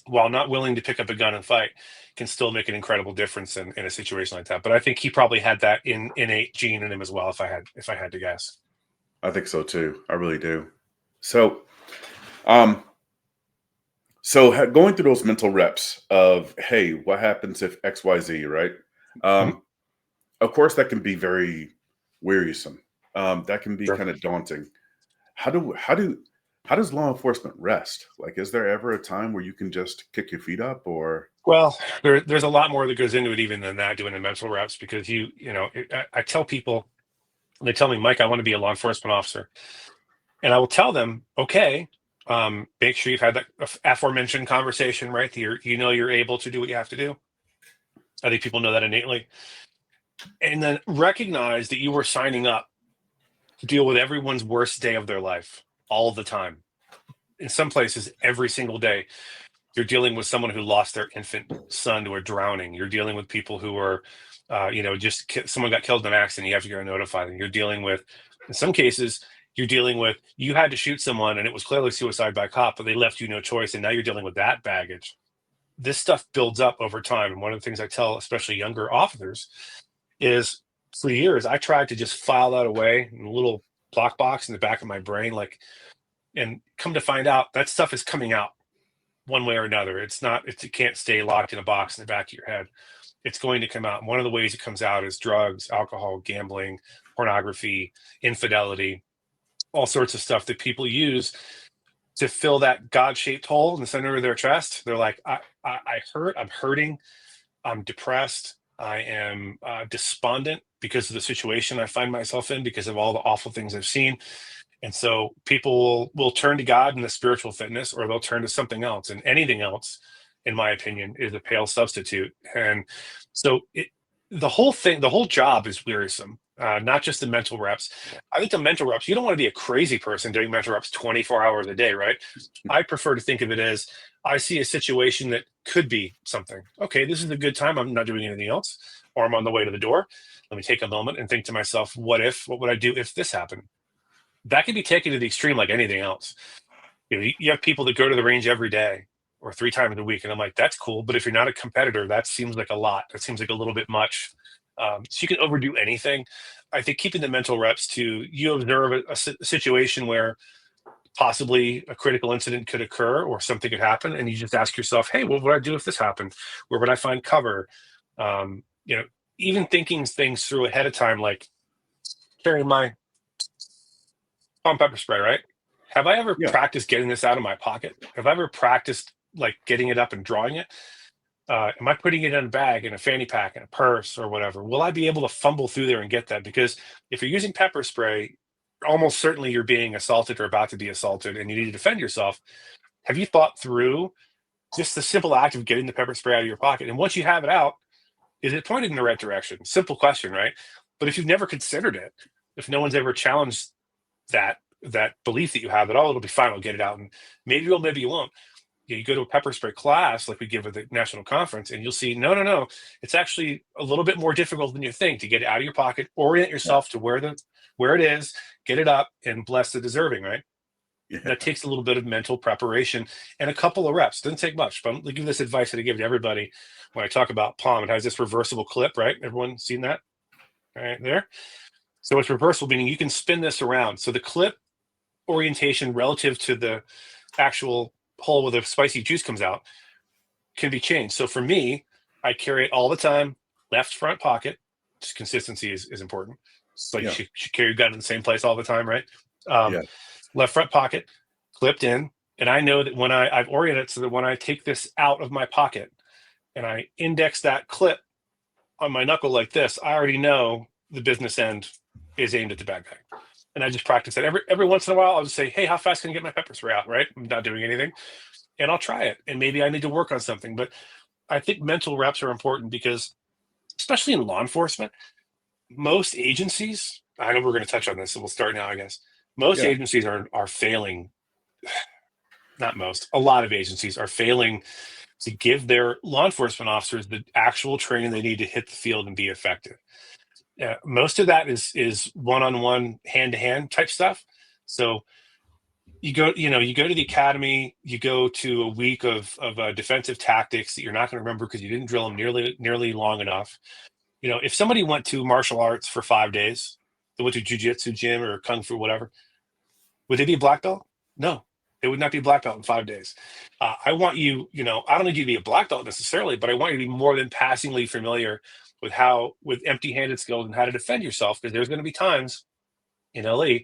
while not willing to pick up a gun and fight, can still make an incredible difference in a situation like that. But I think he probably had that innate gene in him as well, if I had to guess. I think so too. I really do. So, um, going through those mental reps of, hey, what happens if X, Y, Z, right? Mhm. Of course, that can be very wearisome. That can be Sure. kind of daunting. How do how do how does law enforcement rest? Like, is there ever a time where you can just kick your feet up, or Well, there's a lot more that goes into it even than that, doing the mental reps, because I tell people, they tell me, Mike, I want to be a law enforcement officer. And I will tell them, okay, make sure you've had that aforementioned conversation, right? That you're able to do what you have to do. I think people know that innately. And then recognize that you were signing up to deal with everyone's worst day of their life all the time. In some places, every single day, you're dealing with someone who lost their infant son to a drowning. You're dealing with people who are, someone got killed in an accident. You have to go notify them. You're dealing with, in some cases, you had to shoot someone and it was clearly suicide by cop, but they left you no choice. And now you're dealing with that baggage. This stuff builds up over time. And one of the things I tell, especially younger officers, is for years, I tried to just file that away in a little block box in the back of my brain, and come to find out that stuff is coming out one way or another. It can't stay locked in a box in the back of your head. It's going to come out. And one of the ways it comes out is drugs, alcohol, gambling, pornography, infidelity, all sorts of stuff that people use to fill that God-shaped hole in the center of their chest. They're like, I hurt, I'm hurting, I'm depressed, I am despondent because of the situation I find myself in, because of all the awful things I've seen. And so people will turn to God in the spiritual fitness, or they'll turn to something else. And anything else, in my opinion, is a pale substitute. And so the whole job is wearisome, not just the mental reps. I think the mental reps, you don't want to be a crazy person doing mental reps 24 hours a day, right? I prefer to think of it as, I see a situation that could be something. Okay, this is a good time. I'm not doing anything else, or I'm on the way to the door. Let me take a moment and think to myself, what would I do if this happened? That can be taken to the extreme like anything else. You have people that go to the range every day or 3 times a week, and I'm like, that's cool. But if you're not a competitor, that seems like a lot. That seems like a little bit much. So you can overdo anything. I think keeping the mental reps to, you observe a situation where possibly a critical incident could occur or something could happen, and you just ask yourself, hey, what would I do if this happened? Where would I find cover? Um, you know, even thinking things through ahead of time, like carrying my pepper spray, right? Have I ever yeah, practiced getting this out of my pocket? Have I ever practiced like getting it up and drawing it? Am I putting it in a bag, in a fanny pack, in a purse, or whatever? Will I be able to fumble through there and get that? Because if you're using pepper spray, almost certainly you're being assaulted or about to be assaulted, and you need to defend yourself. Have you thought through just the simple act of getting the pepper spray out of your pocket? And once you have it out, is it pointed in the right direction? Simple question, right? But if you've never considered it, if no one's ever challenged that belief that you have that, oh, it'll be fine, I'll get it out, and maybe you will, maybe you won't. You go to a pepper spray class like we give at the national conference, and you'll see, no, it's actually a little bit more difficult than you think to get it out of your pocket, orient yeah, yourself to where it is, get it up, and bless the deserving, right? yeah, That takes a little bit of mental preparation and a couple of reps. Doesn't take much, but I'm gonna give this advice that I give to everybody when I talk about palm. It has this reversible clip, right? Everyone seen that right there? So it's reversible, meaning you can spin this around. So the clip orientation relative to the actual hole where the spicy juice comes out can be changed. So for me, I carry it all the time, left front pocket. Just consistency is important. It's like yeah, you should carry your gun in the same place all the time, right? Um, yeah, Left front pocket, clipped in. And I know that when I've oriented it so that when I take this out of my pocket and I index that clip on my knuckle like this, I already know the business end is aimed at the bad guy. And I just practice that every once in a while. I'll just say, hey, how fast can I get my pepper spray out? Right? I'm not doing anything. And I'll try it. And maybe I need to work on something. But I think mental reps are important because, especially in law enforcement, most agencies, I know we're going to touch on this, so we'll start now, I guess. Most yeah, agencies are failing, not most, a lot of agencies are failing to give their law enforcement officers the actual training they need to hit the field and be effective. Most of that is one-on-one, hand-to-hand type stuff. So you go, you go to the academy, you go to a week of defensive tactics that you're not going to remember because you didn't drill them nearly long enough. If somebody went to martial arts for 5 days, they went to jujitsu gym or kung fu, whatever, would they be a black belt? No, they would not be a black belt in 5 days. I want you, I don't need you to be a black belt necessarily, but I want you to be more than passingly familiar with empty-handed skills and how to defend yourself, because there's going to be times in LE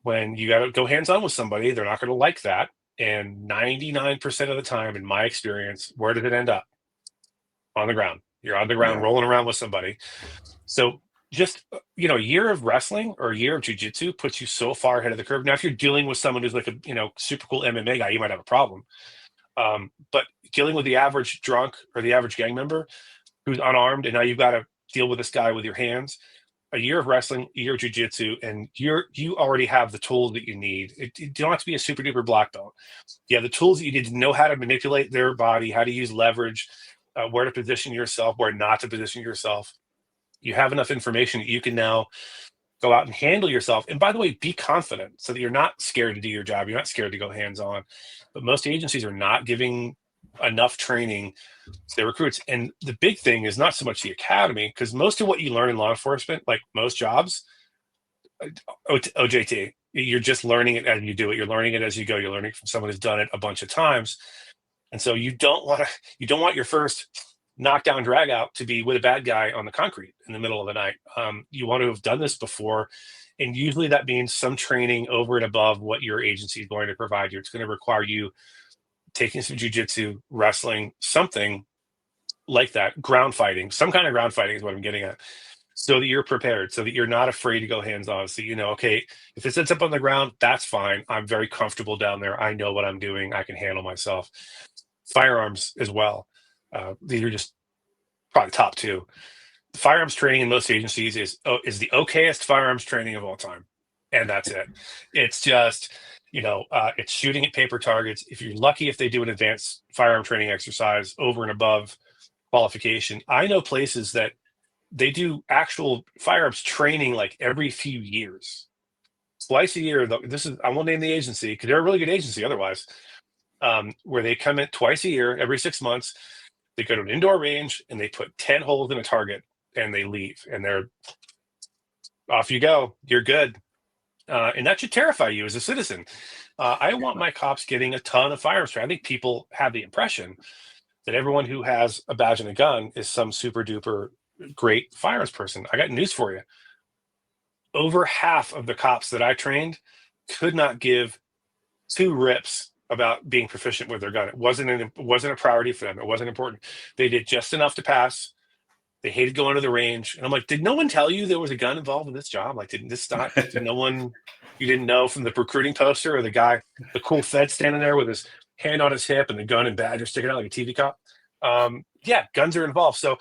when you got to go hands-on with somebody. They're not going to like that. And 99% of the time, in my experience, where did it end up? On the ground. You're on the ground, Yeah. rolling around with somebody. So just, a year of wrestling or a year of jujitsu puts you so far ahead of the curve. Now, if you're dealing with someone who's like a, super cool MMA guy, you might have a problem. But dealing with the average drunk or the average gang member who's unarmed, and now you've got to deal with this guy with your hands, a year of wrestling, a year of jujitsu, and you already have the tools that you need. You don't have to be a super duper black belt. You have the tools that you need to know how to manipulate their body, how to use leverage, where to position yourself, where not to position yourself. You have enough information that you can now go out and handle yourself. And by the way, be confident so that you're not scared to do your job. You're not scared to go hands-on. But most agencies are not giving enough training to their recruits. And the big thing is not so much the academy, because most of what you learn in law enforcement, like most jobs, OJT, you're just learning it as you do it. You're learning it as you go. You're learning from someone who's done it a bunch of times. And so you don't want your first knockdown drag out to be with a bad guy on the concrete in the middle of the night. You want to have done this before. And usually that means some training over and above what your agency is going to provide you. It's going to require you taking some jujitsu, wrestling, something like that, ground fighting, some kind of ground fighting is what I'm getting at, so that you're prepared, so that you're not afraid to go hands-on. So, okay, if it sits up on the ground, that's fine. I'm very comfortable down there. I know what I'm doing. I can handle myself. Firearms as well. These are just probably top two. The firearms training in most agencies is the okayest firearms training of all time. And that's it. It's just, it's shooting at paper targets. If you're lucky, if they do an advanced firearm training exercise over and above qualification. I know places that they do actual firearms training like every few years, twice a year. I won't name the agency because they're a really good agency otherwise, where they come in twice a year, every 6 months. They go to an indoor range and they put 10 holes in a target and they leave, and they're off you go. You're good. And that should terrify you as a citizen. I want my cops getting a ton of firearms training. I think people have the impression that everyone who has a badge and a gun is some super duper great firearms person. I got news for you. Over half of the cops that I trained could not give two rips about being proficient with their gun. It wasn't a priority for them. It wasn't important. They did just enough to pass. They hated going to the range. And I'm like, did no one tell you there was a gun involved in this job? Like, did no one, you didn't know from the recruiting poster, or the guy, the cool Fed standing there with his hand on his hip and the gun and badge are sticking out like a TV cop? Yeah, guns are involved. So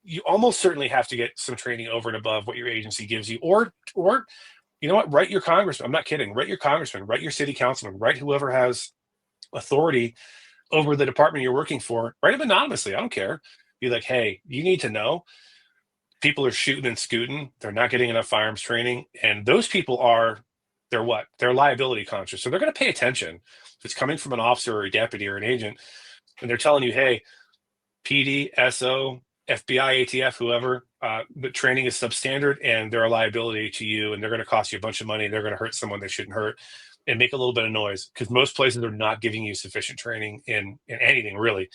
you almost certainly have to get some training over and above what your agency gives you, or you know what? Write your congressman. I'm not kidding. Write your congressman, write your city councilman, write whoever has authority over the department you're working for. Write them anonymously. I don't care. Be like, hey, you need to know people are shooting and scooting. They're not getting enough firearms training. And those people they're what? They're liability conscious. So they're going to pay attention. If it's coming from an officer or a deputy or an agent, and they're telling you, hey, PD, SO, FBI, ATF, whoever, the training is substandard and they're a liability to you, and they're going to cost you a bunch of money. They're going to hurt someone they shouldn't hurt and make a little bit of noise, because most places are not giving you sufficient training in anything really,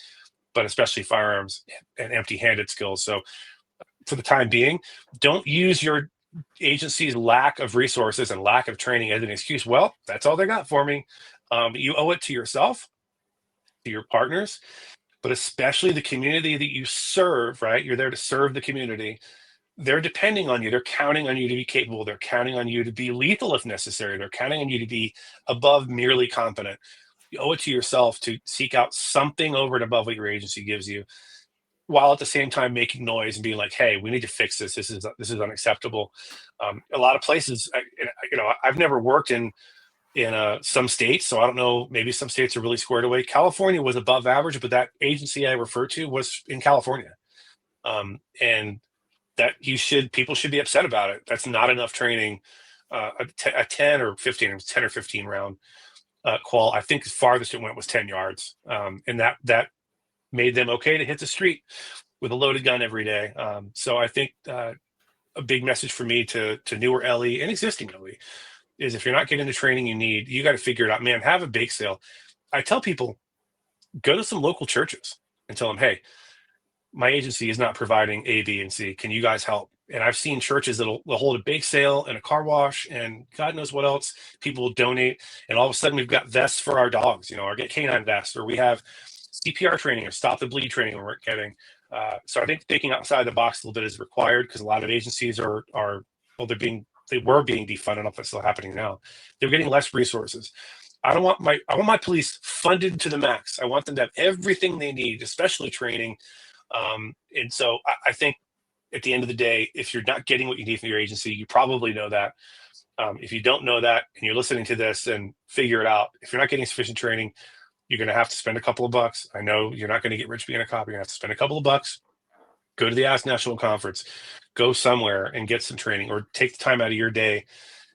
but especially firearms and empty-handed skills. So for the time being, don't use your agency's lack of resources and lack of training as an excuse. Well, that's all they got for me. You owe it to yourself, to your partners, but especially the community that you serve, right? You're there to serve the community. They're depending on you. They're counting on you to be capable. They're counting on you to be lethal if necessary. They're counting on you to be above merely competent. You owe it to yourself to seek out something over and above what your agency gives you, while at the same time making noise and being like, hey, we need to fix this. This is unacceptable. A lot of places, I've never worked in some states, so I don't know, maybe some states are really squared away. California was above average, but that agency I refer to was in California. And that people should be upset about it. That's not enough training a 10 or 15, it was 10 or 15 round qual. I think the farthest it went was 10 yards. And that made them okay to hit the street with a loaded gun every day. So I think a big message for me to newer LE and existing LE is, if you're not getting the training you need, you got to figure it out, man. Have a bake sale. I tell people, go to some local churches and tell them, hey, my agency is not providing A, B, and C. Can you guys help? And I've seen churches that'll hold a bake sale and a car wash and God knows what else. People will donate, and all of a sudden we've got vests for our dogs, or get canine vests, or we have CPR training or stop the bleed training we're getting. So I think thinking outside the box a little bit is required, because a lot of agencies they were being defunded. I don't know if it's still happening now. They're getting less resources. I want my police funded to the max. I want them to have everything they need, especially training. And so I think at the end of the day, if you're not getting what you need from your agency, you probably know that. If you don't know that and you're listening to this, then figure it out. If you're not getting sufficient training, you're going to have to spend a couple of bucks. I know you're not going to get rich being a cop. You're going to have to spend a couple of bucks, go to the ASP National Conference, go somewhere and get some training, or take the time out of your day.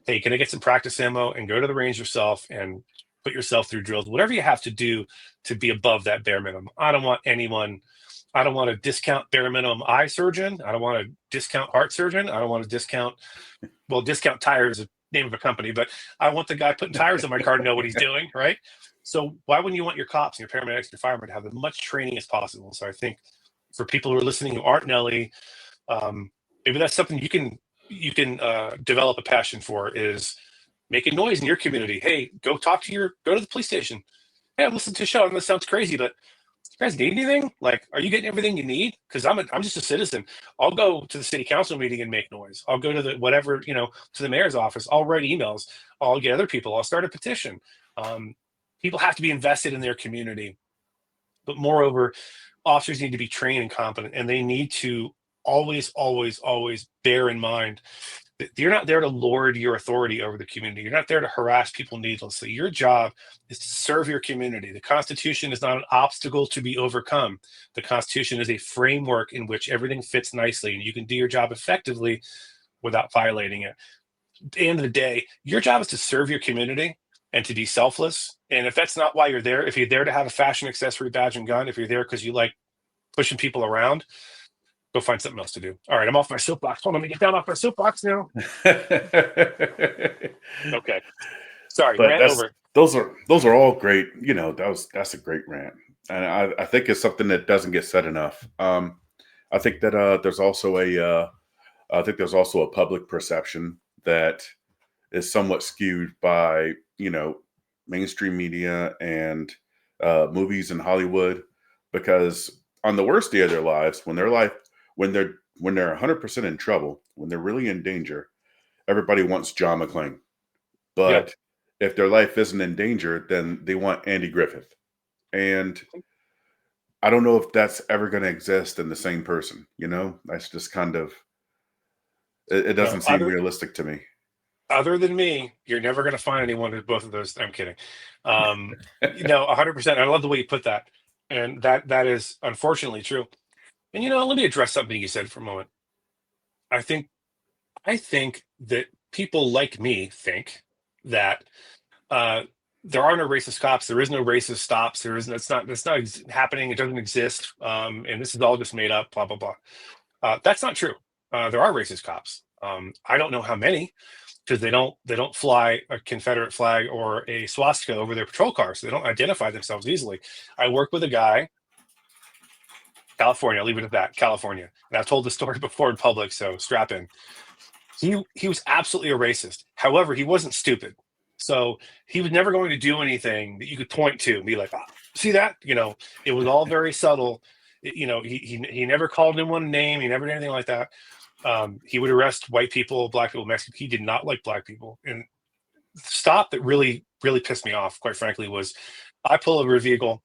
Hey, can I get some practice ammo? And go to the range yourself and put yourself through drills, whatever you have to do to be above that bare minimum. I don't want to discount bare minimum eye surgeon. I don't want to discount heart surgeon. I don't want to discount tires is the name of a company, but I want the guy putting tires on my car to know what he's doing, right? So why wouldn't you want your cops and your paramedics and your firemen to have as much training as possible? So I think for people who are listening who aren't Nelly, maybe that's something you can develop a passion for, is making noise in your community. Hey, go to the police station. Hey, I'm listening to a show. I know this sounds crazy, but you guys need anything? Like, are you getting everything you need? Because I'm just a citizen. I'll go to the city council meeting and make noise. I'll go to to the mayor's office. I'll write emails. I'll get other people. I'll start a petition. People have to be invested in their community. But moreover, officers need to be trained and competent, and they need to always, always, always bear in mind that you're not there to lord your authority over the community. You're not there to harass people needlessly. Your job is to serve your community. The Constitution is not an obstacle to be overcome. The Constitution is a framework in which everything fits nicely, and you can do your job effectively without violating it. At the end of the day, your job is to serve your community and to be selfless. And if that's not why you're there, if you're there to have a fashion accessory, badge, and gun, if you're there because you like pushing people around, go find something else to do. All right, I'm off my soapbox. Hold on, let me get down off my soapbox now. Okay. Sorry, rant over. Those are all great. That's a great rant. And I think it's something that doesn't get said enough. I think that there's also a public perception that is somewhat skewed by, mainstream media and movies in Hollywood, because on the worst day of their lives, when they're 100% in trouble, when they're really in danger, everybody wants John McClane. But if their life isn't in danger, then they want Andy Griffith. And I don't know if that's ever going to exist in the same person. That's just kind of, it doesn't seem realistic to me. Other than me, you're never going to find anyone who's both of those. I'm kidding. 100%. I love the way you put that. And that is unfortunately true. And, let me address something you said for a moment. I think that people like me think that there are no racist cops. There is no racist stops. It's not happening. It doesn't exist. And this is all just made up, blah, blah, blah. That's not true. There are racist cops. I don't know how many, because they don't fly a Confederate flag or a swastika over their patrol cars. So they don't identify themselves easily. I work with a guy, California, I'll leave it at that, California. And I've told this story before in public, so strap in. He was absolutely a racist. However, he wasn't stupid. So he was never going to do anything that you could point to and be like, see that? It was all very subtle. He never called anyone a name. He never did anything like that. He would arrest white people, black people, Mexican. He did not like black people. And the stop that really, really pissed me off, quite frankly, was I pull over a vehicle,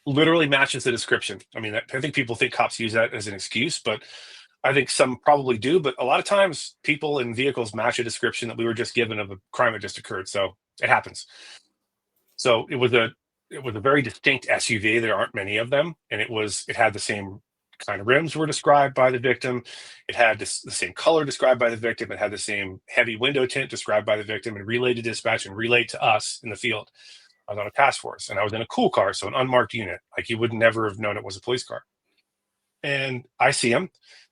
literally matches the description. I mean, I think people think cops use that as an excuse, but I think some probably do. But a lot of times people in vehicles match a description that we were just given of a crime that just occurred. So it happens. So it was a very distinct SUV. There aren't many of them. And it had the same kind of rims were described by the victim. It had the same color described by the victim. It had the same heavy window tint described by the victim, and relayed to dispatch and relayed to us in the field. I was on a task force, and I was in a cool car, so an unmarked unit. Like, you would never have known it was a police car. And I see him.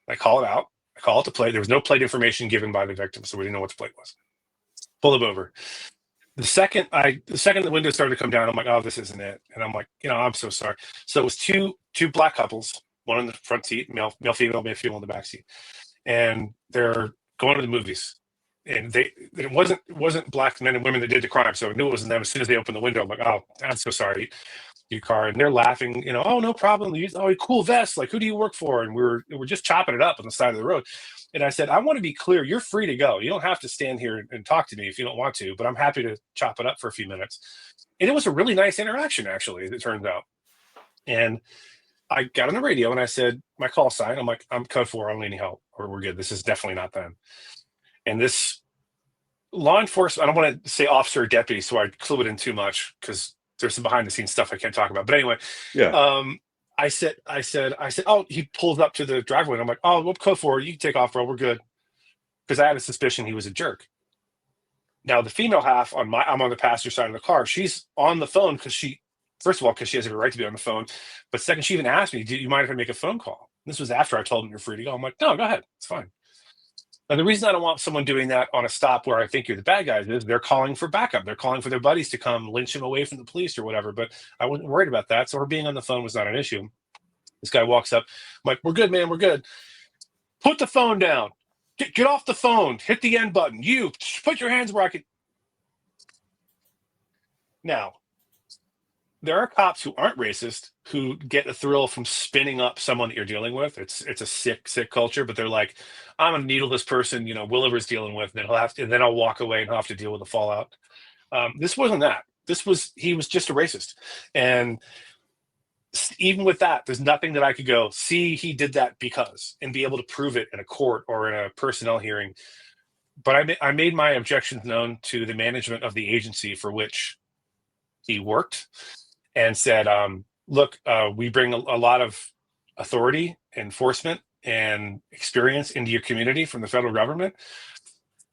I call it out. I call it to plate. There was no plate information given by the victim, so we didn't know what the plate was. Pull him over. The second the window started to come down, I'm like, oh, this isn't it. And I'm like, I'm so sorry. So it was two black couples, one in the front seat, male, female in the back seat, and they're going to the movies. And it wasn't black men and women that did the crime, so I knew it wasn't them. As soon as they opened the window, I'm like, oh, I'm so sorry, your car. And they're laughing, oh, no problem. Oh, cool vest. Like, who do you work for? And we're just chopping it up on the side of the road. And I said, I want to be clear. You're free to go. You don't have to stand here and talk to me if you don't want to, but I'm happy to chop it up for a few minutes. And it was a really nice interaction, actually, as it turns out. And I got on the radio and I said, my call sign, I'm like, I'm code 4, I don't need any help, or we're good. This is definitely not them. And this law enforcement, I don't want to say officer or deputy, so I clue it in too much because there's some behind the scenes stuff I can't talk about. But anyway, I said, oh, he pulls up to the driveway. And I'm like, oh, we'll code 4. You can take off, bro. We're good. Because I had a suspicion he was a jerk. Now, the female half, I'm on the passenger side of the car. She's on the phone because first of all, because she has every right to be on the phone. But second, she even asked me, do you mind if I make a phone call? This was after I told him you're free to go. I'm like, no, go ahead. It's fine. Now, the reason I don't want someone doing that on a stop where I think you're the bad guys is they're calling for backup. They're calling for their buddies to come lynch him away from the police or whatever. But I wasn't worried about that. So her being on the phone was not an issue. This guy walks up. I'm like, we're good, man. We're good. Put the phone down. Get off the phone. Hit the end button. You put your hands where I could. Now, there are cops who aren't racist who get a thrill from spinning up someone that you're dealing with. It's a sick culture, but they're like, I'm gonna needle this person, Willever's dealing with, and then I'll walk away and he'll have to deal with the fallout. This wasn't that. He was just a racist. And even with that, there's nothing that I could go, see, he did that because, and be able to prove it in a court or in a personnel hearing. But I made my objections known to the management of the agency for which he worked, and said, look, we bring a lot of authority, enforcement, and experience into your community from the federal government.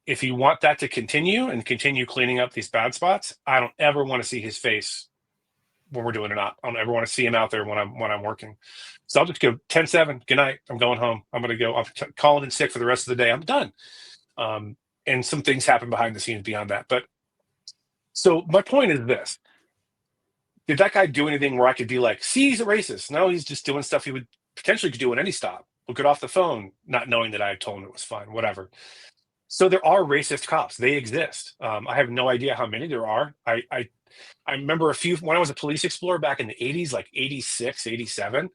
If you want that to continue and continue cleaning up these bad spots, I don't ever want to see his face when we're doing it. I don't ever want to see him out there when I'm working. So I'll just go 10-7, good night. I'm going home. I'm going to go. I'm calling in sick for the rest of the day. I'm done. And some things happen behind the scenes beyond that. But so my point is this. Did that guy do anything where I could be like, see, he's a racist? No, he's just doing stuff he would potentially do in any stop. We'll get off the phone, not knowing that I had told him it was fine, whatever. So there are racist cops. They exist. I have no idea how many there are. I remember a few when I was a police explorer back in the 80s, like 86, 87.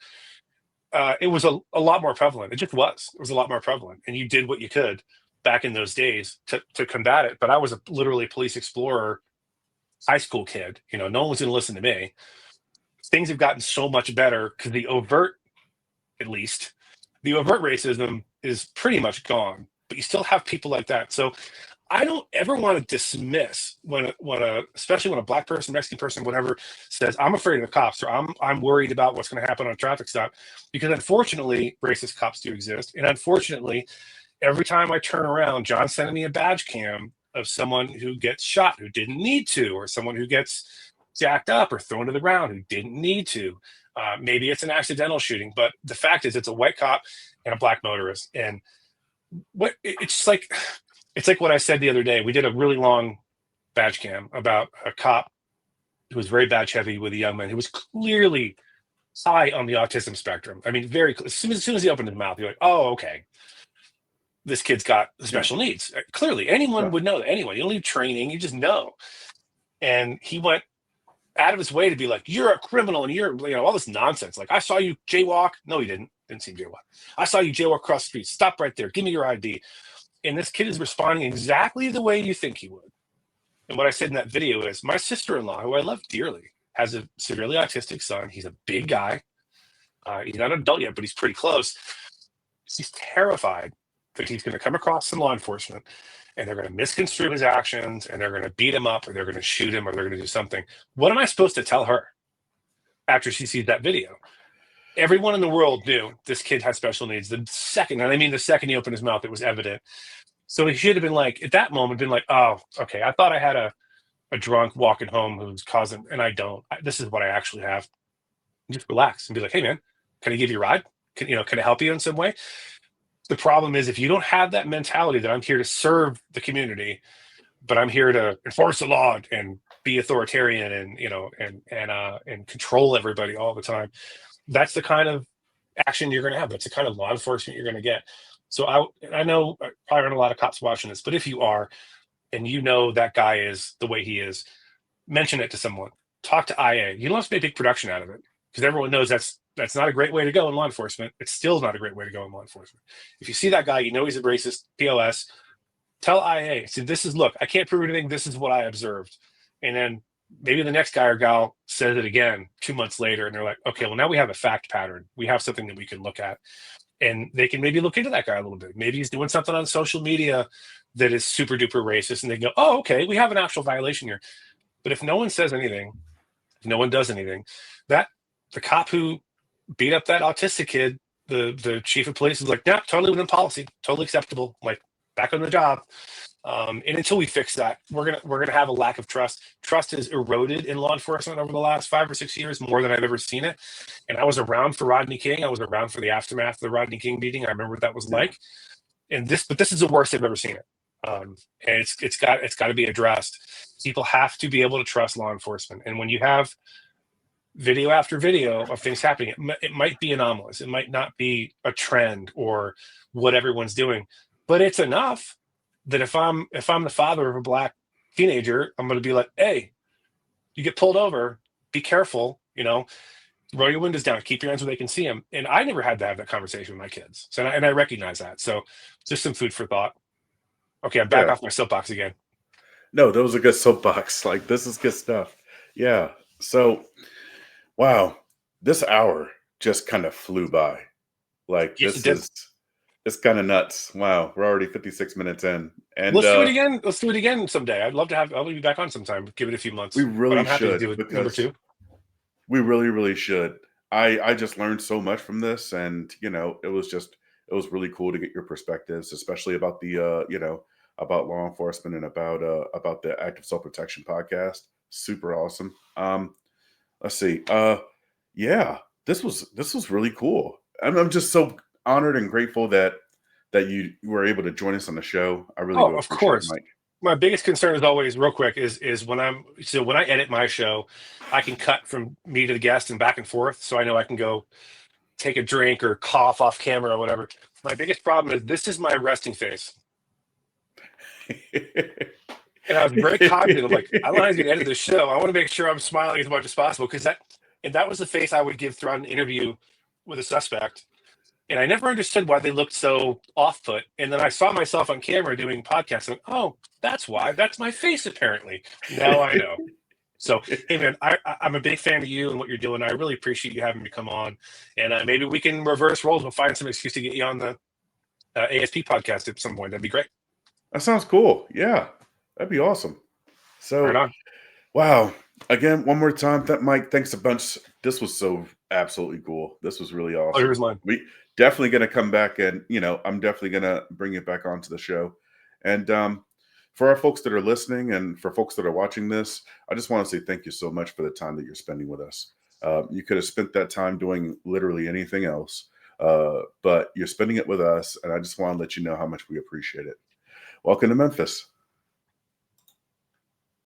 It was a lot more prevalent. It just was. It was a lot more prevalent. And you did what you could back in those days to combat it. But I was literally police explorer, high school kid. No one was going to listen to me. Things have gotten so much better because the overt racism is pretty much gone. But you still have people like that. So I don't ever want to dismiss especially when a black person, Mexican person, whatever, says, I'm afraid of the cops, or I'm worried about what's going to happen on a traffic stop. Because unfortunately, racist cops do exist. And unfortunately, every time I turn around, John's sending me a badge cam of someone who gets shot who didn't need to, or someone who gets jacked up or thrown to the ground who didn't need to. Maybe it's an accidental shooting, but the fact is it's a white cop and a black motorist. And it's like what I said the other day. We did a really long badge cam about a cop who was very badge heavy with a young man who was clearly high on the autism spectrum. I mean, as soon as he opened his mouth, you're like, oh, okay. This kid's got special needs. Clearly, anyone would know that. Anyone. You don't need training. You just know. And he went out of his way to be like, you're a criminal and you're, all this nonsense. Like, I saw you jaywalk. No, he didn't. Didn't see him jaywalk. I saw you jaywalk across the street. Stop right there. Give me your ID. And this kid is responding exactly the way you think he would. And what I said in that video is, my sister-in-law, who I love dearly, has a severely autistic son. He's a big guy. He's not an adult yet, but he's pretty close. She's terrified that he's going to come across some law enforcement and they're going to misconstrue his actions and they're going to beat him up or they're going to shoot him or they're going to do something. What am I supposed to tell her after she sees that video? everyone in the world knew this kid had special needs. The second, and I mean the second he opened his mouth, it was evident. So he should have been like, at that moment, been like, oh, okay, I thought I had a drunk walking home who's causing, and I don't. This is what I actually have. Just relax and be like, hey man, can I give you a ride? Can I help you in some way? The problem is if you don't have that mentality that I'm here to serve the community, but I'm here to enforce the law and be authoritarian and control everybody all the time. That's the kind of action you're going to have. That's the kind of law enforcement you're going to get. So I know probably aren't a lot of cops watching this, but if you are, and you know that guy is the way he is, mention it to someone. Talk to IA. You don't have to make a big production out of it because everyone knows that's not a great way to go in law enforcement. It's still not a great way to go in law enforcement. If you see that guy, you know he's a racist, POS, tell IA, see, look, I can't prove anything. This is what I observed. And then maybe the next guy or gal says it again 2 months later, and they're like, okay, well, now we have a fact pattern. We have something that we can look at. And they can maybe look into that guy a little bit. Maybe he's doing something on social media that is super duper racist. And they go, oh, okay, we have an actual violation here. But if no one says anything, if no one does anything, that the cop who beat up that autistic kid, the chief of police is like, yeah, totally within policy, totally acceptable, like back on the job. And until we fix that, we're gonna have a lack of trust. Trust has eroded in law enforcement over the last 5 or 6 years, more than I've ever seen it. And I was around for Rodney King. I was around for the aftermath of the Rodney King beating. I remember what that was like. And this is the worst I've ever seen it. And it's got to be addressed. People have to be able to trust law enforcement. And when you have video after video of things happening, it might be anomalous. It might not be a trend or what everyone's doing, but it's enough that if I'm the father of a black teenager, I'm going to be like, hey, you get pulled over, be careful, roll your windows down, keep your hands where they can see them. And I never had to have that conversation with my kids. So, and I recognize that. So just some food for thought. Okay, I'm back off my soapbox again. No, that was a good soapbox. Like, this is good stuff. Yeah. So, wow, this hour just kind of flew by. Like, yes, it's kind of nuts. Wow, we're already 56 minutes in. And let's do it again. Let's do it again someday. I'll be back on sometime. Give it a few months. We really I'm happy should to do it number 2. We really, really should. I just learned so much from this, and it was really cool to get your perspectives, especially about the about law enforcement and about the Active Self-Protection podcast. Super awesome. Let's see. Yeah, this was really cool. I'm just so honored and grateful that you were able to join us on the show. I really do. Of course. It, Mike. My biggest concern is always, real quick, is when I edit my show, I can cut from me to the guest and back and forth, so I know I can go take a drink or cough off camera or whatever. My biggest problem is this is my resting face. And I was very cognizant of like, I want to edit this show. I want to make sure I'm smiling as much as possible because that was the face I would give throughout an interview with a suspect. And I never understood why they looked so off-put. And then I saw myself on camera doing podcasts and oh, that's why. That's my face apparently. Now I know. So, hey man, I'm a big fan of you and what you're doing. I really appreciate you having me come on. And maybe we can reverse roles. We'll find some excuse to get you on the ASP podcast at some point. That'd be great. That sounds cool. Yeah, that'd be awesome. So, right on. Wow. Again, one more time, Mike, thanks a bunch. This was so absolutely cool. This was really awesome. Here's mine. We definitely going to come back and, I'm definitely going to bring it back onto the show. And for our folks that are listening and for folks that are watching this, I just want to say thank you so much for the time that you're spending with us. You could have spent that time doing literally anything else, but you're spending it with us. And I just want to let you know how much we appreciate it. Welcome to Memphis.